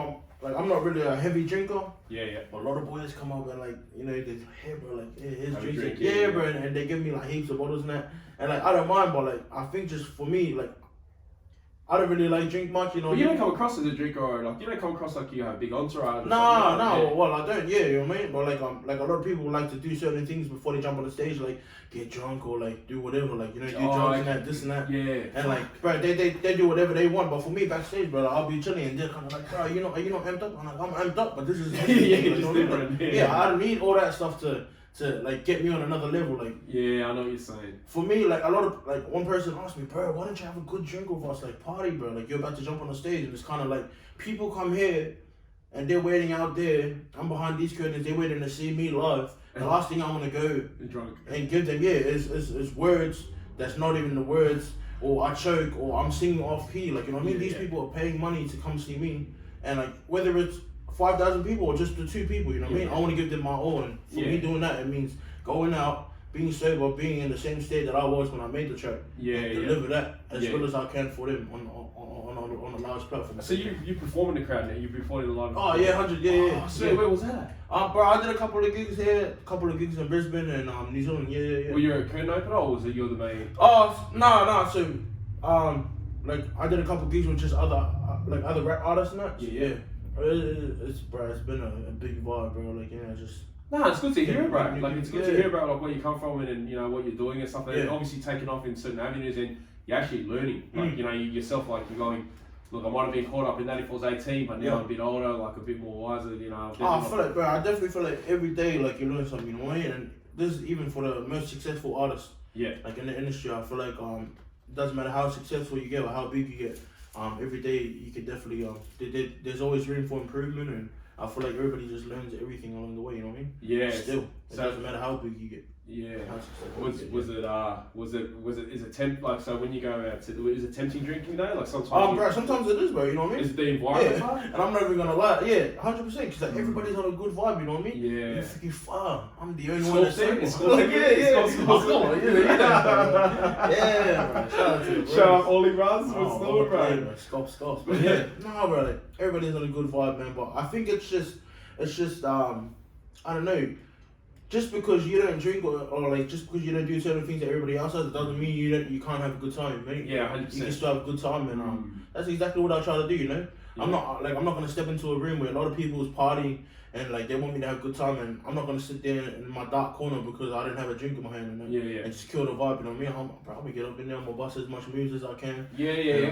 [SPEAKER 2] not really a heavy drinker.
[SPEAKER 1] Yeah.
[SPEAKER 2] But a lot of boys come up and like, they say, hey bro, like here's drinks.
[SPEAKER 1] Drink,
[SPEAKER 2] bro, and they give me like heaps of bottles and that, and like I don't mind, but like I think just for me, like I don't really like drink much,
[SPEAKER 1] But you don't come across as a drinker, or like you don't come across like you have a big entourage.
[SPEAKER 2] No. Well, I don't. Yeah, you know what I mean. But like a lot of people like to do certain things before they jump on the stage, like get drunk or like do whatever, like do drugs and that, this and that.
[SPEAKER 1] Yeah.
[SPEAKER 2] And like, bro, they do whatever they want. But for me backstage, bro, I'll be chilling and they're kind of like, bro, are you not amped up? I'm like, I'm amped up, but this is
[SPEAKER 1] different.
[SPEAKER 2] I don't need all that stuff to like get me on another level. Like,
[SPEAKER 1] yeah, I know what you're saying.
[SPEAKER 2] For me, like a lot of like one person asked me, bro, why don't you have a good drink with us? Like party, bro. Like you're about to jump on the stage, and it's kind of like people come here and they're waiting out there. I'm behind these curtains. They're waiting to see me live. The last thing I want to go
[SPEAKER 1] drunk
[SPEAKER 2] and give them is words that's not even the words, or I choke, or I'm singing off key. Like, you know what I mean? These people are paying money to come see me, and like whether it's 5,000 people or just the 2 people, you know what I mean? I want to give them my all, and for me doing that, it means going out, being sober, being in the same state that I was when I made the track, deliver that as well as I can for them on a large platform.
[SPEAKER 1] So you perform in the crowd now? You perform in a lot of.
[SPEAKER 2] Oh yeah, 100, yeah.
[SPEAKER 1] So where was that?
[SPEAKER 2] Bro, I did a couple of gigs here, a couple of gigs in Brisbane and New Zealand. Yeah.
[SPEAKER 1] Were you a curtain opener or was it you're the main?
[SPEAKER 2] Oh no. So like I did a couple of gigs with just other rap artists and that.
[SPEAKER 1] Yeah.
[SPEAKER 2] It's been a big vibe, bro. Like just.
[SPEAKER 1] No, it's good to hear about. Like it's good to hear about like where you come from and you know what you're doing and stuff. And obviously taking off in certain avenues and you're actually learning. Like you know you yourself, like you're going. Look, I might have been caught up in that if I was 18, but now I'm a bit older, like a bit more wiser. You know.
[SPEAKER 2] I feel like, bro. I definitely feel like every day, like you learn something. You know what I mean? And this is even for the most successful artists.
[SPEAKER 1] Yeah.
[SPEAKER 2] Like in the industry, I feel like it doesn't matter how successful you get or how big you get. Every day you can definitely there's always room for improvement, and I feel like everybody just learns everything along the way. You know what I mean?
[SPEAKER 1] Yeah.
[SPEAKER 2] Still, it doesn't matter how big you get.
[SPEAKER 1] Yeah. Is it tempt like so when you go out to is it tempting drinking day like sometimes?
[SPEAKER 2] Bro, sometimes it is, bro. You know what I mean?
[SPEAKER 1] Is the environment?
[SPEAKER 2] Yeah. And I'm not even gonna lie. Yeah, 100%. Because like everybody's on a good vibe. You know what I mean?
[SPEAKER 1] Yeah.
[SPEAKER 2] You're thinking, fuck, I'm the only one that's saying
[SPEAKER 1] it's
[SPEAKER 2] like, yeah.
[SPEAKER 1] Shout out Ollie Raz. What's the bro?
[SPEAKER 2] Scops. But yeah, no, bro. Like, everybody's on a good vibe, man. But I think it's just I don't know. Just because you don't drink or like just because you don't do certain things that everybody else does, it doesn't mean you can't have a good time, mate.
[SPEAKER 1] Yeah, 100%.
[SPEAKER 2] You can still have a good time, and that's exactly what I try to do. You know, yeah. I'm not gonna step into a room where a lot of people is partying and like they want me to have a good time, and I'm not gonna sit there in my dark corner because I didn't have a drink in my hand and just kill the vibe. You know what I mean? I'm probably get up in there, I'm gonna bust as much moves as I can.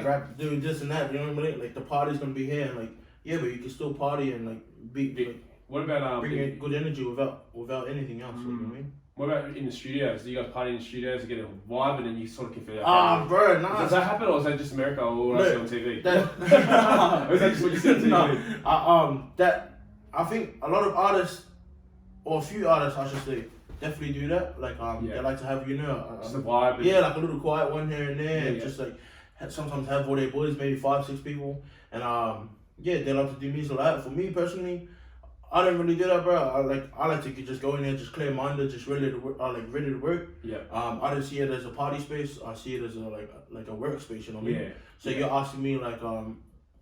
[SPEAKER 2] Rap, doing this and that. You know what I mean? Like the party's gonna be here, and like but you can still party and like be.
[SPEAKER 1] What about
[SPEAKER 2] bringing good energy without anything else? You know what I mean?
[SPEAKER 1] What about in the studios? Do you guys party in the studios to get a vibe and then you sort of can feel that?
[SPEAKER 2] Bro, nah.
[SPEAKER 1] Does that happen or is that just America or what I see on TV? Or is that just what you see on TV?
[SPEAKER 2] I think a lot of artists, or a few artists I should say, definitely do that. Like they like to have
[SPEAKER 1] just a vibe.
[SPEAKER 2] Like a little quiet one here and there, and just like sometimes have all their boys, maybe 5-6 people, and they love to do music like that. For me personally, I don't really do that, bro. I like to just go in there, just clear minded, just ready to work. Ready to work.
[SPEAKER 1] Yeah.
[SPEAKER 2] I don't see it as a party space. I see it as a workspace. You know what I mean?
[SPEAKER 1] Yeah.
[SPEAKER 2] So you're asking me like,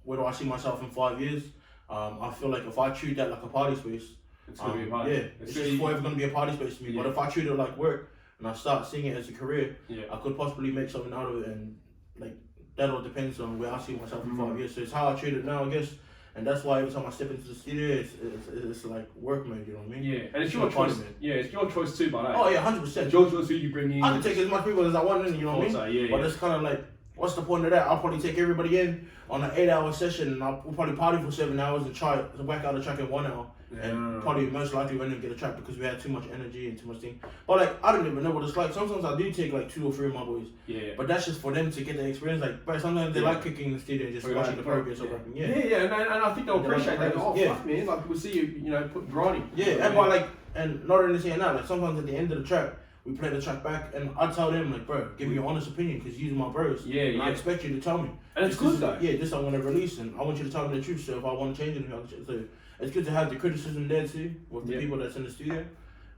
[SPEAKER 2] where do I see myself in 5 years? I feel like if I treat that like a party space,
[SPEAKER 1] it's gonna be a party.
[SPEAKER 2] Yeah, it's just forever gonna be a party space to me. Yeah. But if I treat it like work and I start seeing it as a career, I could possibly make something out of it. And like that all depends on where I see myself in 5 years. So it's how I treat it now, I guess. And that's why every time I step into the studio, it's like work mode, you know what I mean?
[SPEAKER 1] Yeah, and it's your choice. Yeah, it's your choice too, but
[SPEAKER 2] oh yeah, 100%.
[SPEAKER 1] It's your choice who you bring in.
[SPEAKER 2] I can take as much people as I want in, you know what I mean?
[SPEAKER 1] So, yeah,
[SPEAKER 2] but it's kind of like, what's the point of that? I'll probably take everybody in on an 8-hour session, and we'll probably party for 7 hours and try to whack out a track in 1 hour. And probably most likely we didn't get a track because we had too much energy and too much thing. But like, I don't even know what it's like. Sometimes I do take like 2 or 3 of my boys. Yeah. But that's just for them to get the experience. Like, but sometimes they like kicking in the studio and just watching the progress of rapping.
[SPEAKER 1] And I think they'll appreciate that. Oh, fuck, man. Like, we'll see you, put grinding.
[SPEAKER 2] Yeah, and by like, and not only saying that, like sometimes at the end of the track, we play the track back, and I tell them like, bro, give me your honest opinion because you're my bros. Yeah, and I expect you to tell me.
[SPEAKER 1] And it's good though.
[SPEAKER 2] Yeah, this I'm gonna release, and I want you to tell me the truth. So if I want to change anything, so it's good to have the criticism there too with the people that's in the studio,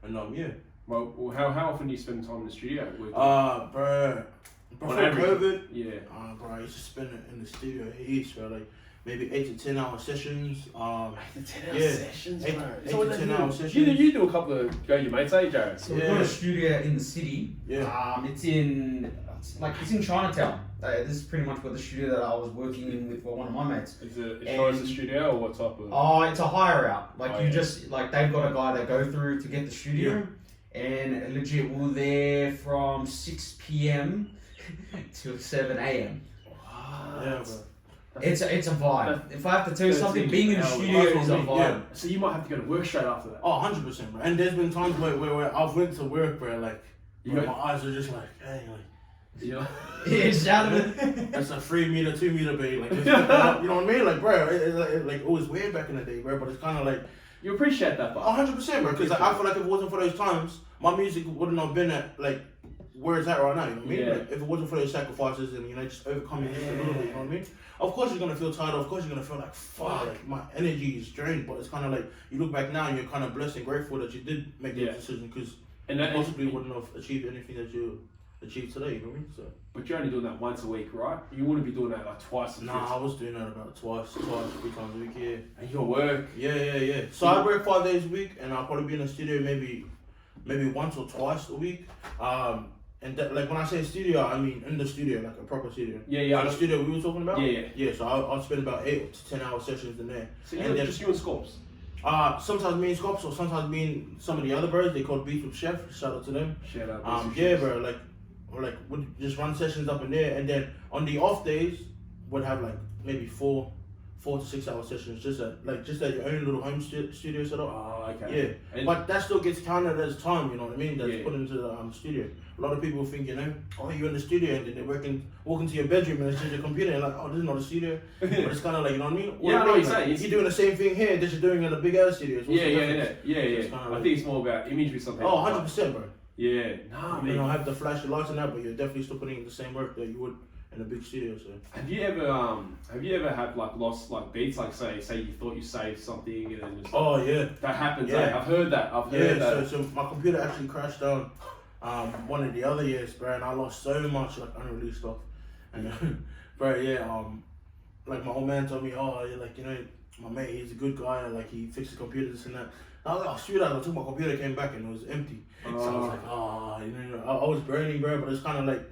[SPEAKER 2] and
[SPEAKER 1] Well, how often do you spend time in the studio?
[SPEAKER 2] Bro, before COVID, bro, I used to spend it in the studio heaps, bro, like maybe 8 to 10 hour sessions. 8 to 10 hour sessions, bro. 8 to 10 hour sessions.
[SPEAKER 1] You do a couple of your mates, Jared?
[SPEAKER 3] So we've got a studio in the city.
[SPEAKER 2] Yeah.
[SPEAKER 3] It's in Chinatown. This is pretty much what the studio that I was working in with one of my mates.
[SPEAKER 1] Is it a studio or what type of?
[SPEAKER 3] Oh, it's a hire out. Like just like they've got a guy they go through to get the studio, and legit we're there from 6 p.m. till 7 a.m.
[SPEAKER 2] Yeah, bro.
[SPEAKER 3] It's a vibe. If I have to tell you something, being in the studio is a vibe.
[SPEAKER 1] Yeah. So you might have to go to work straight after that.
[SPEAKER 2] Oh, 100%, bro. And there's been times where I've went to work, bro, like, my eyes are just like, hey, like, that's a 3 meter, 2 meter bay, like, you know what I mean? Like, bro, it was weird back in the day, bro, but it's kind of like,
[SPEAKER 1] you appreciate that, but
[SPEAKER 2] 100%, bro, because I feel like if it wasn't for those times, my music wouldn't have been at, like, where it's at right now, you know what I mean?
[SPEAKER 1] Yeah.
[SPEAKER 2] Like, if it wasn't for those sacrifices and, just overcoming this a little bit, you know what I mean? Of course you're going to feel tired, of course you're going to feel like, fuck, like, my energy is drained, but it's kind of like, you look back now and you're kind of blessed and grateful that you did make that decision, because
[SPEAKER 1] And that
[SPEAKER 2] possibly wouldn't have achieved anything that you achieved today, you know what I mean? So.
[SPEAKER 1] But you're only doing that once a week, right? You wouldn't be doing that like twice.
[SPEAKER 2] Nah, I was doing that about twice, 3 times a week, yeah.
[SPEAKER 1] And your work.
[SPEAKER 2] Yeah. So I work 5 days a week, and I'll probably be in the studio maybe once or twice a week. And like when I say studio, I mean in the studio, like a proper studio.
[SPEAKER 1] Yeah.
[SPEAKER 2] The studio we were talking about.
[SPEAKER 1] Yeah.
[SPEAKER 2] So I'll spend about 8 to 10 hour sessions in there.
[SPEAKER 1] So you're just you and Scorps.
[SPEAKER 2] Sometimes me and Scorps, or sometimes me and some of the other bros. They called Beef with Chef. Shout out to them.
[SPEAKER 1] Shout out.
[SPEAKER 2] Bro. Like we'd just run sessions up in there, and then on the off days, would have like maybe 4 to 6 hour sessions, just at your own little home studio setup.
[SPEAKER 1] Oh, okay.
[SPEAKER 2] Yeah, but that still gets counted as time. You know what I mean? That's put into the studio. A lot of people think, oh, you're in the studio, and then they walk into your bedroom and it's just your computer, and like, oh, this is not a studio. But it's kind of like, you know what I mean?
[SPEAKER 1] I know what you're saying.
[SPEAKER 2] You're doing the same thing here, that you're doing in a big ass studio.
[SPEAKER 1] Yeah. I think it's more about imagery something.
[SPEAKER 2] Oh, 100%, bro.
[SPEAKER 1] Yeah. Nah,
[SPEAKER 2] you don't have the flashy lights and that, but you're definitely still putting in the same work that you would in a big studio. So
[SPEAKER 1] have you ever had like lost like beats, like say you thought you saved something and then just that happens. I've heard that.
[SPEAKER 2] So my computer actually crashed down one of the other years, bro, and I lost so much like unreleased stuff. And bro, like my old man told me, my mate, he's a good guy, like he fixed the computers and that. I was like, oh, shoot, I took my computer, came back and it was empty. So I was like, I was burning, bro, but it's kind of like,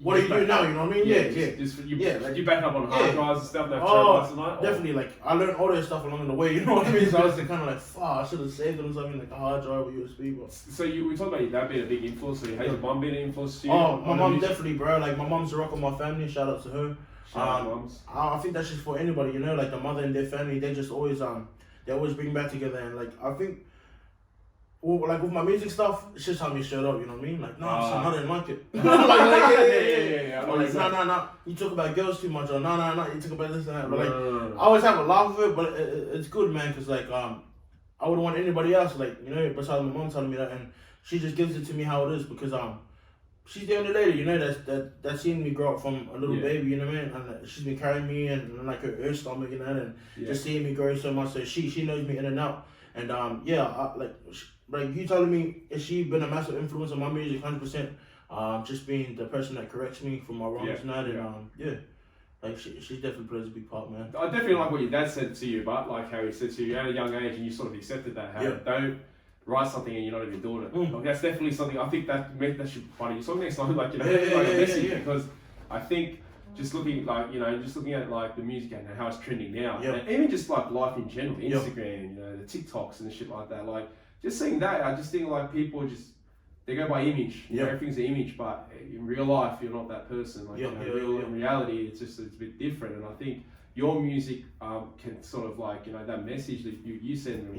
[SPEAKER 2] what do you do now? You know what I mean?
[SPEAKER 1] You back up on hard drives and stuff.
[SPEAKER 2] Definitely. Like I learned all that stuff along the way. You know what I mean? So I was kind of like, fuck, I should have saved it on something like a hard drive or USB. But
[SPEAKER 1] so we talked about your dad being a big influence. So has your mum been an influence to you?
[SPEAKER 2] Oh, my mum definitely, bro. Like my mum's the rock of my family. Shout out to her. I think that's just for anybody. Like the mother and their family, they just always they always bring back together. And like I think. Well, like with my music stuff, it's just how me straight up, you know what I mean? Like, no, son, I didn't like it. Yeah. Or like, no, you talk about girls too much, or no, you talk about this and that. But like, I always have a laugh with it, but it's good, man, because like, I wouldn't want anybody else, like, besides my mom telling me that, and she just gives it to me how it is, because she's the only lady, that's seen me grow up from a little baby, you know what I mean? And she's been carrying me and like her stomach, and just seeing me grow so much, so she knows me in and out. And like you telling me, has she been a massive influence on my music? 100%. Just being the person that corrects me for my wrongs and that, and like she definitely plays a big part, man.
[SPEAKER 1] I definitely like what your dad said to you, but like how he said to you at a young age, and you sort of accepted that. Don't write something and you're not even doing it. Like, that's definitely something. I think that should be part of your song next time, like a message, because I think. Just looking at like the music and how it's trending now, and even just like life in general, Instagram, the TikToks and shit like that. Like just seeing that, I just think like people they go by image. Everything's an image, but in real life, you're not that person. Like in reality, it's a bit different. And I think your music can sort of like that message that you send them,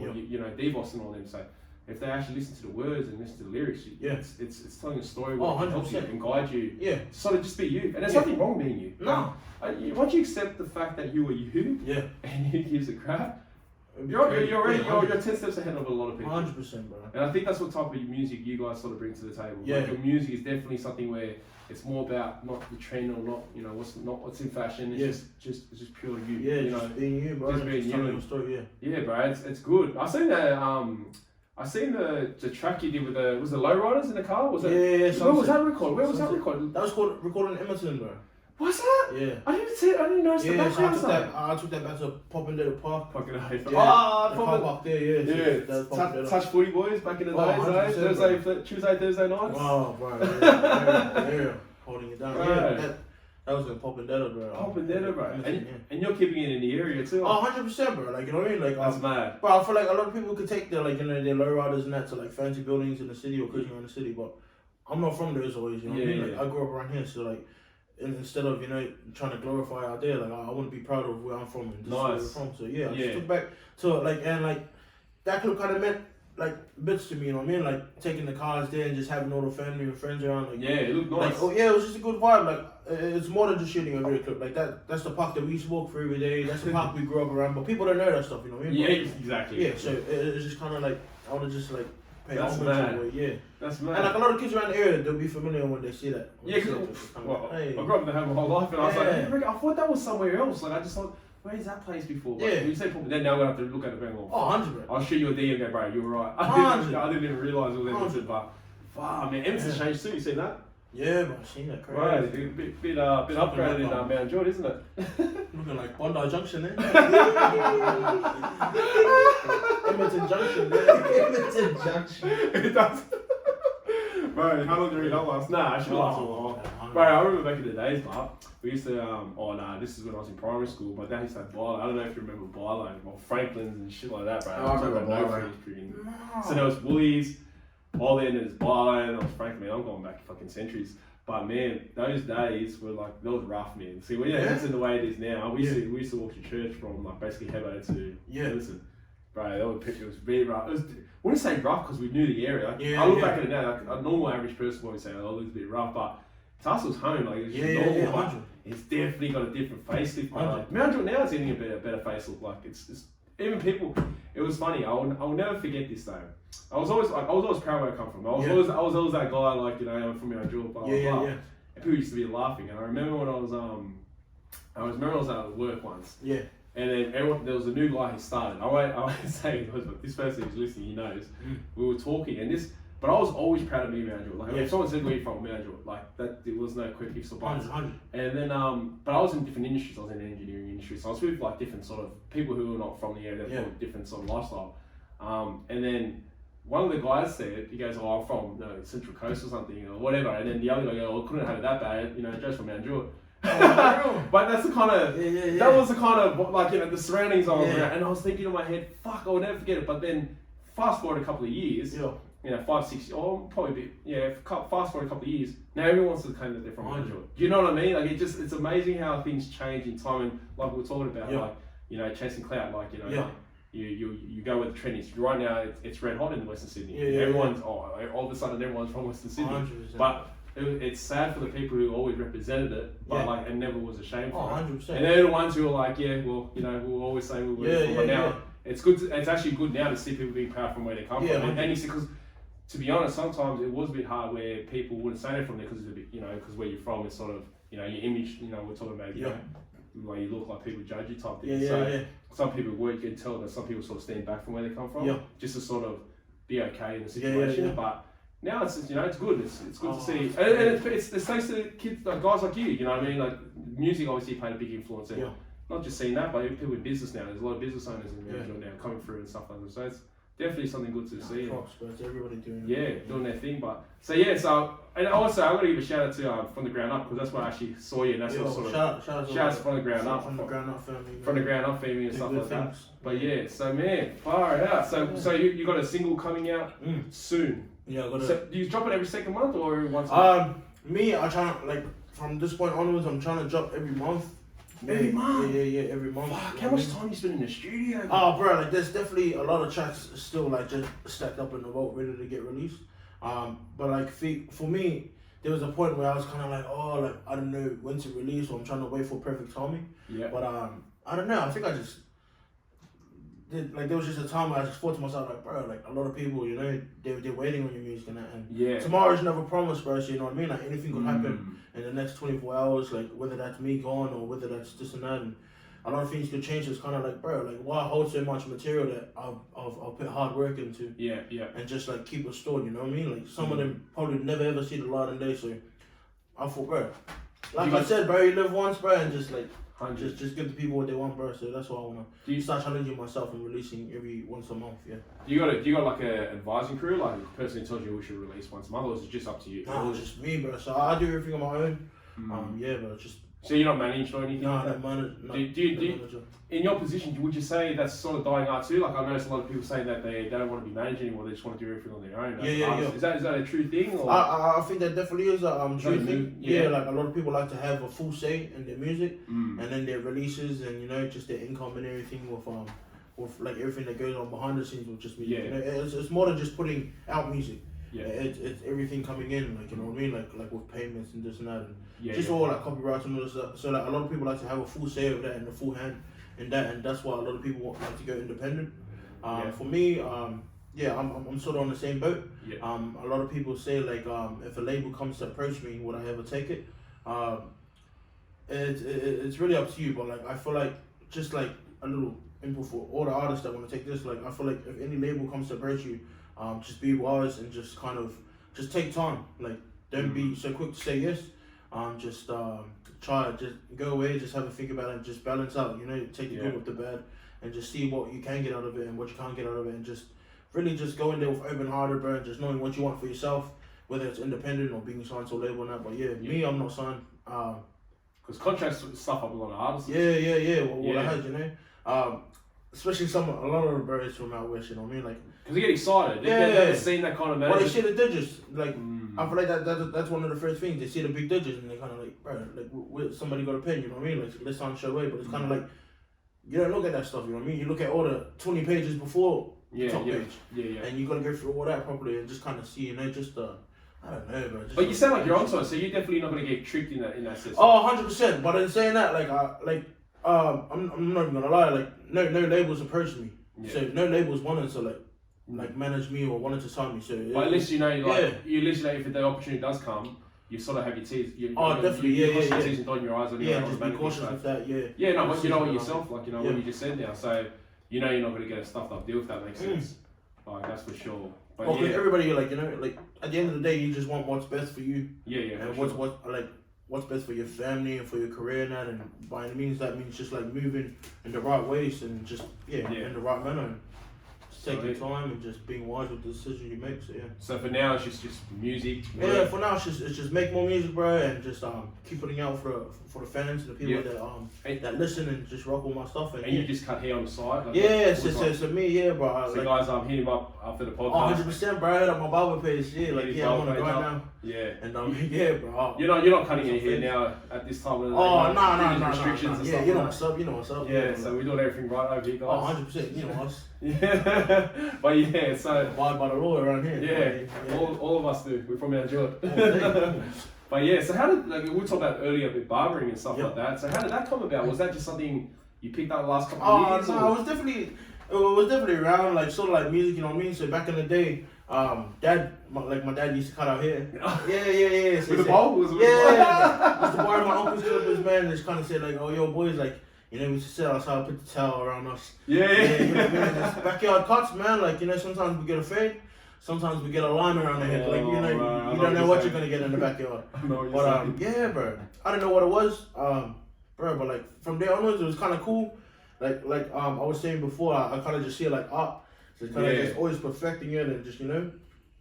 [SPEAKER 1] Devos and all them say. If they actually listen to the words and listen to the lyrics, it's telling a story that can help you and guide you. Yeah. Sort of just be you. And there's nothing wrong being you.
[SPEAKER 2] No.
[SPEAKER 1] Once you accept the fact that you are you, and you gives a crap, you're 10 steps ahead of a lot of people.
[SPEAKER 2] 100%, bro.
[SPEAKER 1] And I think that's what type of music you guys sort of bring to the table. Yeah. Like your music is definitely something where it's more about not the trend or not, what's in fashion. It's just pure you.
[SPEAKER 2] Yeah, just being you, bro.
[SPEAKER 1] Just being you.
[SPEAKER 2] Story,
[SPEAKER 1] yeah, bro. It's good. I seen the track you did with was the Lowriders in the car? Was it?
[SPEAKER 2] Yeah.
[SPEAKER 1] Where was that recorded? Where was that recorded?
[SPEAKER 2] That was recorded in Emerson, bro.
[SPEAKER 1] Was that?
[SPEAKER 2] Yeah.
[SPEAKER 1] I didn't notice the background.
[SPEAKER 2] So I took that back to Poppendale Park.
[SPEAKER 1] Fucking hell.
[SPEAKER 2] The park there,
[SPEAKER 1] yeah. Touch Footy Boys back in the days, right? Tuesday, Thursday nights.
[SPEAKER 2] Oh, bro. Yeah. Holding it down. Right. Yeah, that was in Poppendale, bro.
[SPEAKER 1] Bro. And you're keeping it in the area too.
[SPEAKER 2] Oh, 100%, bro. Like, you know what I mean? Like,
[SPEAKER 1] that's mad.
[SPEAKER 2] But I feel like a lot of people could take their their lowriders and that to like fancy buildings in the city or cruising around the city, but I'm not from those always, you know what I mean? Like, I grew up around here, so like, instead of trying to glorify out there, like I want to be proud of where I'm from and where we're from. So I just took back to that could have kind of meant like bits to me, you know what I mean? Like taking the cars there and just having all the family and friends around. Like,
[SPEAKER 1] it looked nice.
[SPEAKER 2] Like, it was just a good vibe. Like it's more than just shooting a video clip. Like that's the park that we used to walk through every day. That's the park we grew up around. But people don't know that stuff, you know what I mean?
[SPEAKER 1] Yeah, exactly.
[SPEAKER 2] Yeah, so it's just kind of like I want to just like.
[SPEAKER 1] That's mad. That's mad.
[SPEAKER 2] And like a lot of kids around the area, they'll be familiar when they see that.
[SPEAKER 1] I grew up in the home my whole life, and I was like, I thought that was somewhere else. Like I just thought where's that place before?
[SPEAKER 2] Yeah.
[SPEAKER 1] You say then now we're going to have to look at it and go,
[SPEAKER 2] Oh, 100%.
[SPEAKER 1] I'll shoot you a DM and go, bro, you were right. I didn't even realise it was Edmonton, but wow, man, Edmonton's changed too. You seen that?
[SPEAKER 2] Yeah, but I've seen that crazy.
[SPEAKER 1] Right, a bit upgraded in Mount George, isn't it?
[SPEAKER 2] Looking like Bondi Junction, eh? Edmonton Junction,
[SPEAKER 3] Edmonton Junction.
[SPEAKER 1] It does. Bro, how long did it last? Nah, actually last a while. Bro, I remember back in the days, but we used to, this is when I was in primary school. My dad used to have Bilo. I don't know if you remember Bilo, or Franklin's and shit like that, bro.
[SPEAKER 3] I remember Bilo.
[SPEAKER 1] So there was Woolies, all then there's Bilo, and there was Franklin. I'm going back fucking centuries. But man, those days were like, that was rough, man. See, well, yeah, that's in the way it is now. We used to walk to church from like basically Hebbo to Edmonton. Bro, it was very rough. I wouldn't say rough because we knew the area. Like, I look back at it now, like a normal average person would say, oh, it looks a bit rough, but to us it was home, like it was just normal, but it's definitely got a different facelift. Like, Mount Druitt now is getting a better facelift. Like it's even people. It was funny. I will never forget this though. I was always proud where I come from. I was always that guy, like, you know, I'm from Mount Druitt, blah blah blah. And people used to be laughing. And I remember when I was at work once. Yeah. And then there was a new guy who started. I won't say it was, but this person who's listening, he knows. We were talking, but I was always proud of me, Mount Druitt. Like if someone said where you from, Mount Druitt, like that, there was no quick ifs or buts. And then, but I was in different industries. I was in the engineering industry, so I was with like different sort of people who were not from the area, from different sort of lifestyle. And then one of the guys said, he goes, "Oh, I'm from Central Coast or something or whatever." And then the other guy goes, "Oh, couldn't have it that bad, you know, Joe's from Mount Druitt." But that's the kind of that was the kind of like, you know, the surroundings I was around, and I was thinking in my head, fuck, I will never forget it. But then fast forward a couple of years, you know, 5, 6, or probably fast forward a couple of years, now everyone wants to claim that they're from Mount Druitt. Do you know what I mean? Like it's amazing how things change in time, and like we were talking about, like, you know, chasing clout, like, you know, you go where the trend is. Right now it's red hot in Western Sydney. Everyone's all of a sudden everyone's from Western Sydney. 100%. But it's sad for the people who always represented it, but like, and never was ashamed for it. 100%. And they're the ones who are like, well, you know, we'll always say we were from. But now it's good. It's actually good now to see people being proud from where they come from. And you see, because to be honest, sometimes it was a bit hard where people wouldn't say they're from there because it's a bit, you know, because where you're from is sort of, you know, your image. You know, we're talking about, you know, like you look like people judge you type thing. Some people you can tell that some people sort of stand back from where they come from, just to sort of be okay in the situation. But now it's, you know, it's good. It's good to see, and it's thanks to kids, like guys like you. You know what I mean? Like music obviously played a big influence, and not just seeing that, but people in business now. There's a lot of business owners in now coming through and stuff like that. So it's definitely something good to see.
[SPEAKER 2] Props, but it's everybody doing
[SPEAKER 1] doing their thing. But and also I got to give a shout out to From the Ground Up, because that's where I actually saw you, and that's what sort of shout out From the Ground Up,
[SPEAKER 2] From the Ground Up family,
[SPEAKER 1] From the Ground Up family and stuff like that. But yeah, so man, far out. So you got a single coming out soon. Yeah, I got it. So do you drop it every second month or every once a month?
[SPEAKER 2] Me, I try to, like, from this point onwards, I'm trying to drop every month.
[SPEAKER 1] Every month?
[SPEAKER 2] Yeah, every month.
[SPEAKER 1] Fuck, how much time you spend in the studio?
[SPEAKER 2] Oh, bro, like, there's definitely a lot of tracks still, like, just stacked up in the vault, ready to get released. But, like, for me, there was a point where I was kind of like, oh, like, I don't know when to release, or I'm trying to wait for perfect timing. Yeah. But, I don't know, I think I just like, there was just a time where I just thought to myself, like, bro, like, a lot of people, you know, they're waiting on your music and that, and tomorrow's never promised, bro, so you know what I mean? Like, anything could happen in the next 24 hours, like, whether that's me gone or whether that's this and that, and a lot of things could change. It's kind of like, bro, like, why hold so much material that I'll put hard work into, and just, like, keep it stored, you know what I mean? Like, some of them probably never ever see the light of day, so I thought, bro, like I said, bro, you live once, bro, and just, like, just give the people what they want, bro. So that's what I wanna. Do you start challenging myself and releasing every once a month? Yeah.
[SPEAKER 1] Do you got like an advising crew, like a person who tells you we should release once a month, or is it just up to you?
[SPEAKER 2] No, it's just me, bro. So I do everything on my own. But just.
[SPEAKER 1] So you're not managed or anything?
[SPEAKER 2] No,
[SPEAKER 1] like
[SPEAKER 2] I don't manage.
[SPEAKER 1] No, do you, in your position, would you say that's sort of dying out too? Like, I noticed a lot of people saying that they don't want to be managed anymore; they just want to do everything on their own. Yeah. Is that a true thing? Or?
[SPEAKER 2] I think that definitely is a true thing. Yeah, like a lot of people like to have a full say in their music, and then their releases, and you know, just their income and everything with like everything that goes on behind the scenes with just music. You know, it's more than just putting out music. Yeah, it's everything coming in, like, you know what I mean, like with payments and this and that, and all like copyrights and all this stuff. So like a lot of people like to have a full say of that and a full hand in that, and that's why a lot of people like to go independent. For me, I'm sort of on the same boat. A lot of people say, like, if a label comes to approach me, would I ever take it? It's really up to you, but like I feel like just like a little input for all the artists that want to take this. Like I feel like if any label comes to approach you, just be wise and just kind of just take time. Like don't be so quick to say yes. Just try, just go away, just have a think about it, and just balance out. You know, take the good with the bad, and just see what you can get out of it and what you can't get out of it, and just really just go in there with open hearted, bro, and just knowing what you want for yourself, whether it's independent or being signed to a label or not. But me, I'm not signed.
[SPEAKER 1] Because contracts stuff up a lot of artists.
[SPEAKER 2] What I heard, you know. Especially a lot of the bros from out west, you know what I mean? Like,
[SPEAKER 1] because they get excited. They've never seen that kind of manager.
[SPEAKER 2] Well, they see the digits. Like, I feel like that's one of the first things. They see the big digits and they kind of like, bro, like, somebody got a pen, you know what I mean? Like, let's sign straight away. But it's kind of like, you don't look at that stuff, you know what I mean? You look at all the 20 pages before the top page. And you got to go through all that properly and just kind of see, you know, just, I don't know, bro.
[SPEAKER 1] But you sound like you're onto it, so you're definitely not going to get tricked in that system.
[SPEAKER 2] Oh, 100%. But in saying that, I'm not even going to lie, like, no labels approached me. So no labels wanted to like manage me or wanted to sign me. So
[SPEAKER 1] but at least you know, you at least know if the opportunity does come, you sort of have your teeth.
[SPEAKER 2] Definitely,
[SPEAKER 1] you cross your teeth and dot your eyes.
[SPEAKER 2] Just be cautious with that.
[SPEAKER 1] No, but you know it yourself, like what you just said now. So you know you're not going to get a stuffed up deal if that makes sense. Like that's for sure. But
[SPEAKER 2] because everybody, like, you know, like at the end of the day, you just want what's best for you. And what's best for your family and for your career and that. And by any means, that means just like moving in the right ways and just in the right manner. And just taking time and just being wise with the decisions you make.
[SPEAKER 1] So for now, it's just music.
[SPEAKER 2] For now, it's just make more music, bro, and just keep putting out for the fans and the people that listen and just rock all my stuff. And
[SPEAKER 1] you just cut hair on the side.
[SPEAKER 2] Like, so me, bro.
[SPEAKER 1] So guys, hit him up after the podcast.
[SPEAKER 2] 100%, bro. I hit up my barber page. I'm on the grind now. And bro.
[SPEAKER 1] You're not cutting any hair now at this time.
[SPEAKER 2] No.
[SPEAKER 1] Restrictions and stuff.
[SPEAKER 2] You know what's up.
[SPEAKER 1] So we're doing everything right over here, guys.
[SPEAKER 2] 100%. You know us.
[SPEAKER 1] But so
[SPEAKER 2] abide by the law around here.
[SPEAKER 1] All of us do. We're from our Druitt. But so how did we talked about earlier with barbering and stuff like that. So how did that come about? Was that just something you picked up the last couple of years?
[SPEAKER 2] No, it was definitely around like sort of like music, you know what I mean? So back in the day, my dad used to cut our hair.
[SPEAKER 1] With the bowl?
[SPEAKER 2] Used to borrow my uncle's clippers, man, and just kind of said like, oh, yo, boys, like, you know, we used to sit outside, put the towel around us. You know what I mean? Just backyard cuts, man. Like, you know, sometimes we get a fade, sometimes we get a line around the head. Like, you know, you don't know what you're gonna get in the backyard. But bro, I don't know what it was, bro. But like from there onwards, it was kind of cool. Like I was saying before, I kind of just see it like art. So it's kind of just always perfecting it and just, you know,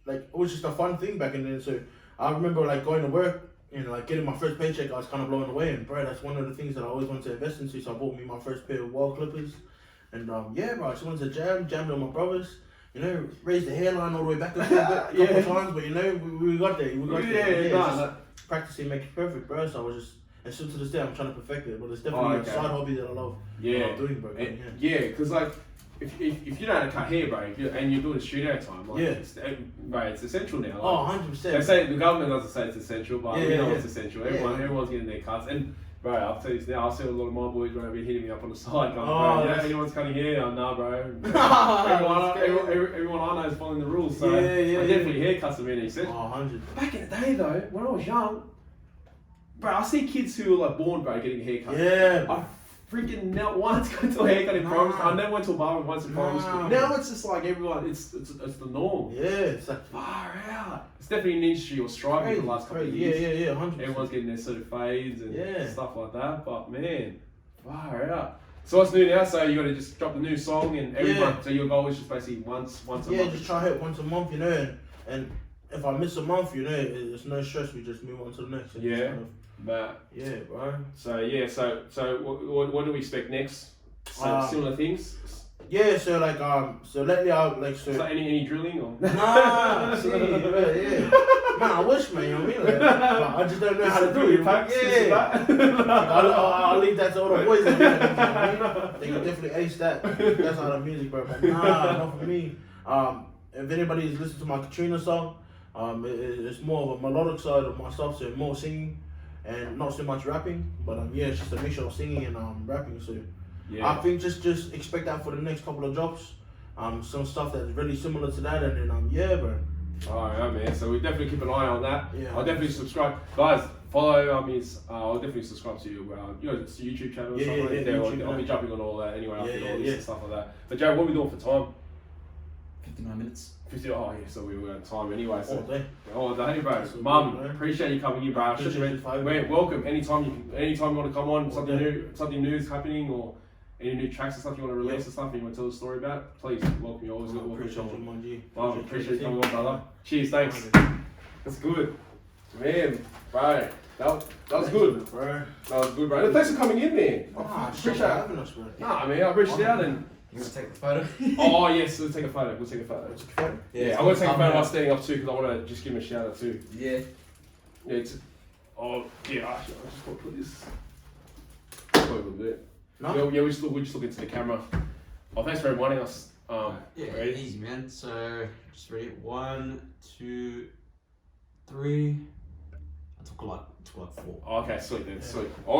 [SPEAKER 2] like it was just a fun thing back in then. So I remember like going to work and like getting my first paycheck, I was kind of blown away. And bro, that's one of the things that I always wanted to invest into. So I bought me my first pair of wall clippers. And bro, I just wanted to jammed on my brothers. You know, raised the hairline all the way back a couple times, but you know, we got there. Practicing makes perfect, bro. So I was just, and still to this day, I'm trying to perfect it. But it's definitely a side hobby that I love. Doing, bro.
[SPEAKER 1] Because like, if you know how to cut hair, bro, and you're doing studio time, like, it's essential now. Like,
[SPEAKER 2] 100%.
[SPEAKER 1] They say the government doesn't say it's essential, but we know it's essential. Everyone's getting their cuts, and bro, I'll tell you this now. I see a lot of my boys bro hitting me up on the side, going, bro, anyone's cutting hair? Nah, bro. everyone I know is following the rules, so I definitely haircuts are really essential.
[SPEAKER 2] 100.
[SPEAKER 1] Back in the day, though, when I was young, bro, I see kids who are like born, bro, getting haircuts. I freaking never once went to a haircut in primary school. I never went to a barber once in primary school. Now it's just like everyone, it's the norm.
[SPEAKER 2] It's like
[SPEAKER 1] far out. It's definitely an industry or striving for the last couple of years.
[SPEAKER 2] 100%.
[SPEAKER 1] Everyone's getting their sort of fades and stuff like that. But man, far out. So what's new now? So you got to just drop the new song and every month. So your goal is just basically once a month.
[SPEAKER 2] Just try it once a month, you know, and if I miss a month, you know, it's no stress. We just move on to the next.
[SPEAKER 1] But
[SPEAKER 2] bro.
[SPEAKER 1] So what do we expect next? So similar things.
[SPEAKER 2] So like so lately
[SPEAKER 1] So any drilling or?
[SPEAKER 2] Nah, see, man, I wish, man, you know what I mean? Like, I just don't know how to do it. I'll leave that to all the boys. They can definitely ace that. That's not the music, bro. But not for me. If anybody's listened to my Katrina song, it's more of a melodic side of my stuff, so more singing and not so much rapping. But it's just a mixture of singing and rapping. So I think just expect that for the next couple of drops. Some stuff that's really similar to that, and then bro.
[SPEAKER 1] Alright, man. So we definitely keep an eye on that.
[SPEAKER 2] Yeah.
[SPEAKER 1] I'll definitely subscribe, guys. follow his. I'll definitely subscribe to your YouTube channel or something like that. I'll be jumping on all that anyway after all this and stuff like that. But Jared, what are we doing for time?
[SPEAKER 3] 59 minutes.
[SPEAKER 1] 50. Oh yeah, so we were on time anyway. So.
[SPEAKER 2] All day.
[SPEAKER 1] All day, bro. Marvin, appreciate you coming in, bro. Welcome. Anytime you want to come on, something new is happening, or any new tracks and stuff you want to release and stuff, and you want to tell the story about, please welcome. You always welcome. Appreciate you coming on, brother. Cheers, thanks. That's good, man, bro. That was good, bro. That was good, bro. Thanks for coming in, man.
[SPEAKER 2] Appreciate having us, bro.
[SPEAKER 1] Nah, man, I reached out and.
[SPEAKER 3] You want to take the photo?
[SPEAKER 1] Oh yes, we'll take a photo. Yeah, I'm gonna take a photo of us standing up too because I want to just give him a shout out too.
[SPEAKER 3] Yeah.
[SPEAKER 1] Yeah. Actually, I just want to put this a little bit. No. Yeah, we just look into the camera. Oh, thanks for reminding us.
[SPEAKER 3] Ready? Easy, man. So just ready. 1, 2, 3. I took like 4.
[SPEAKER 1] Oh, okay, sweet then, sweet.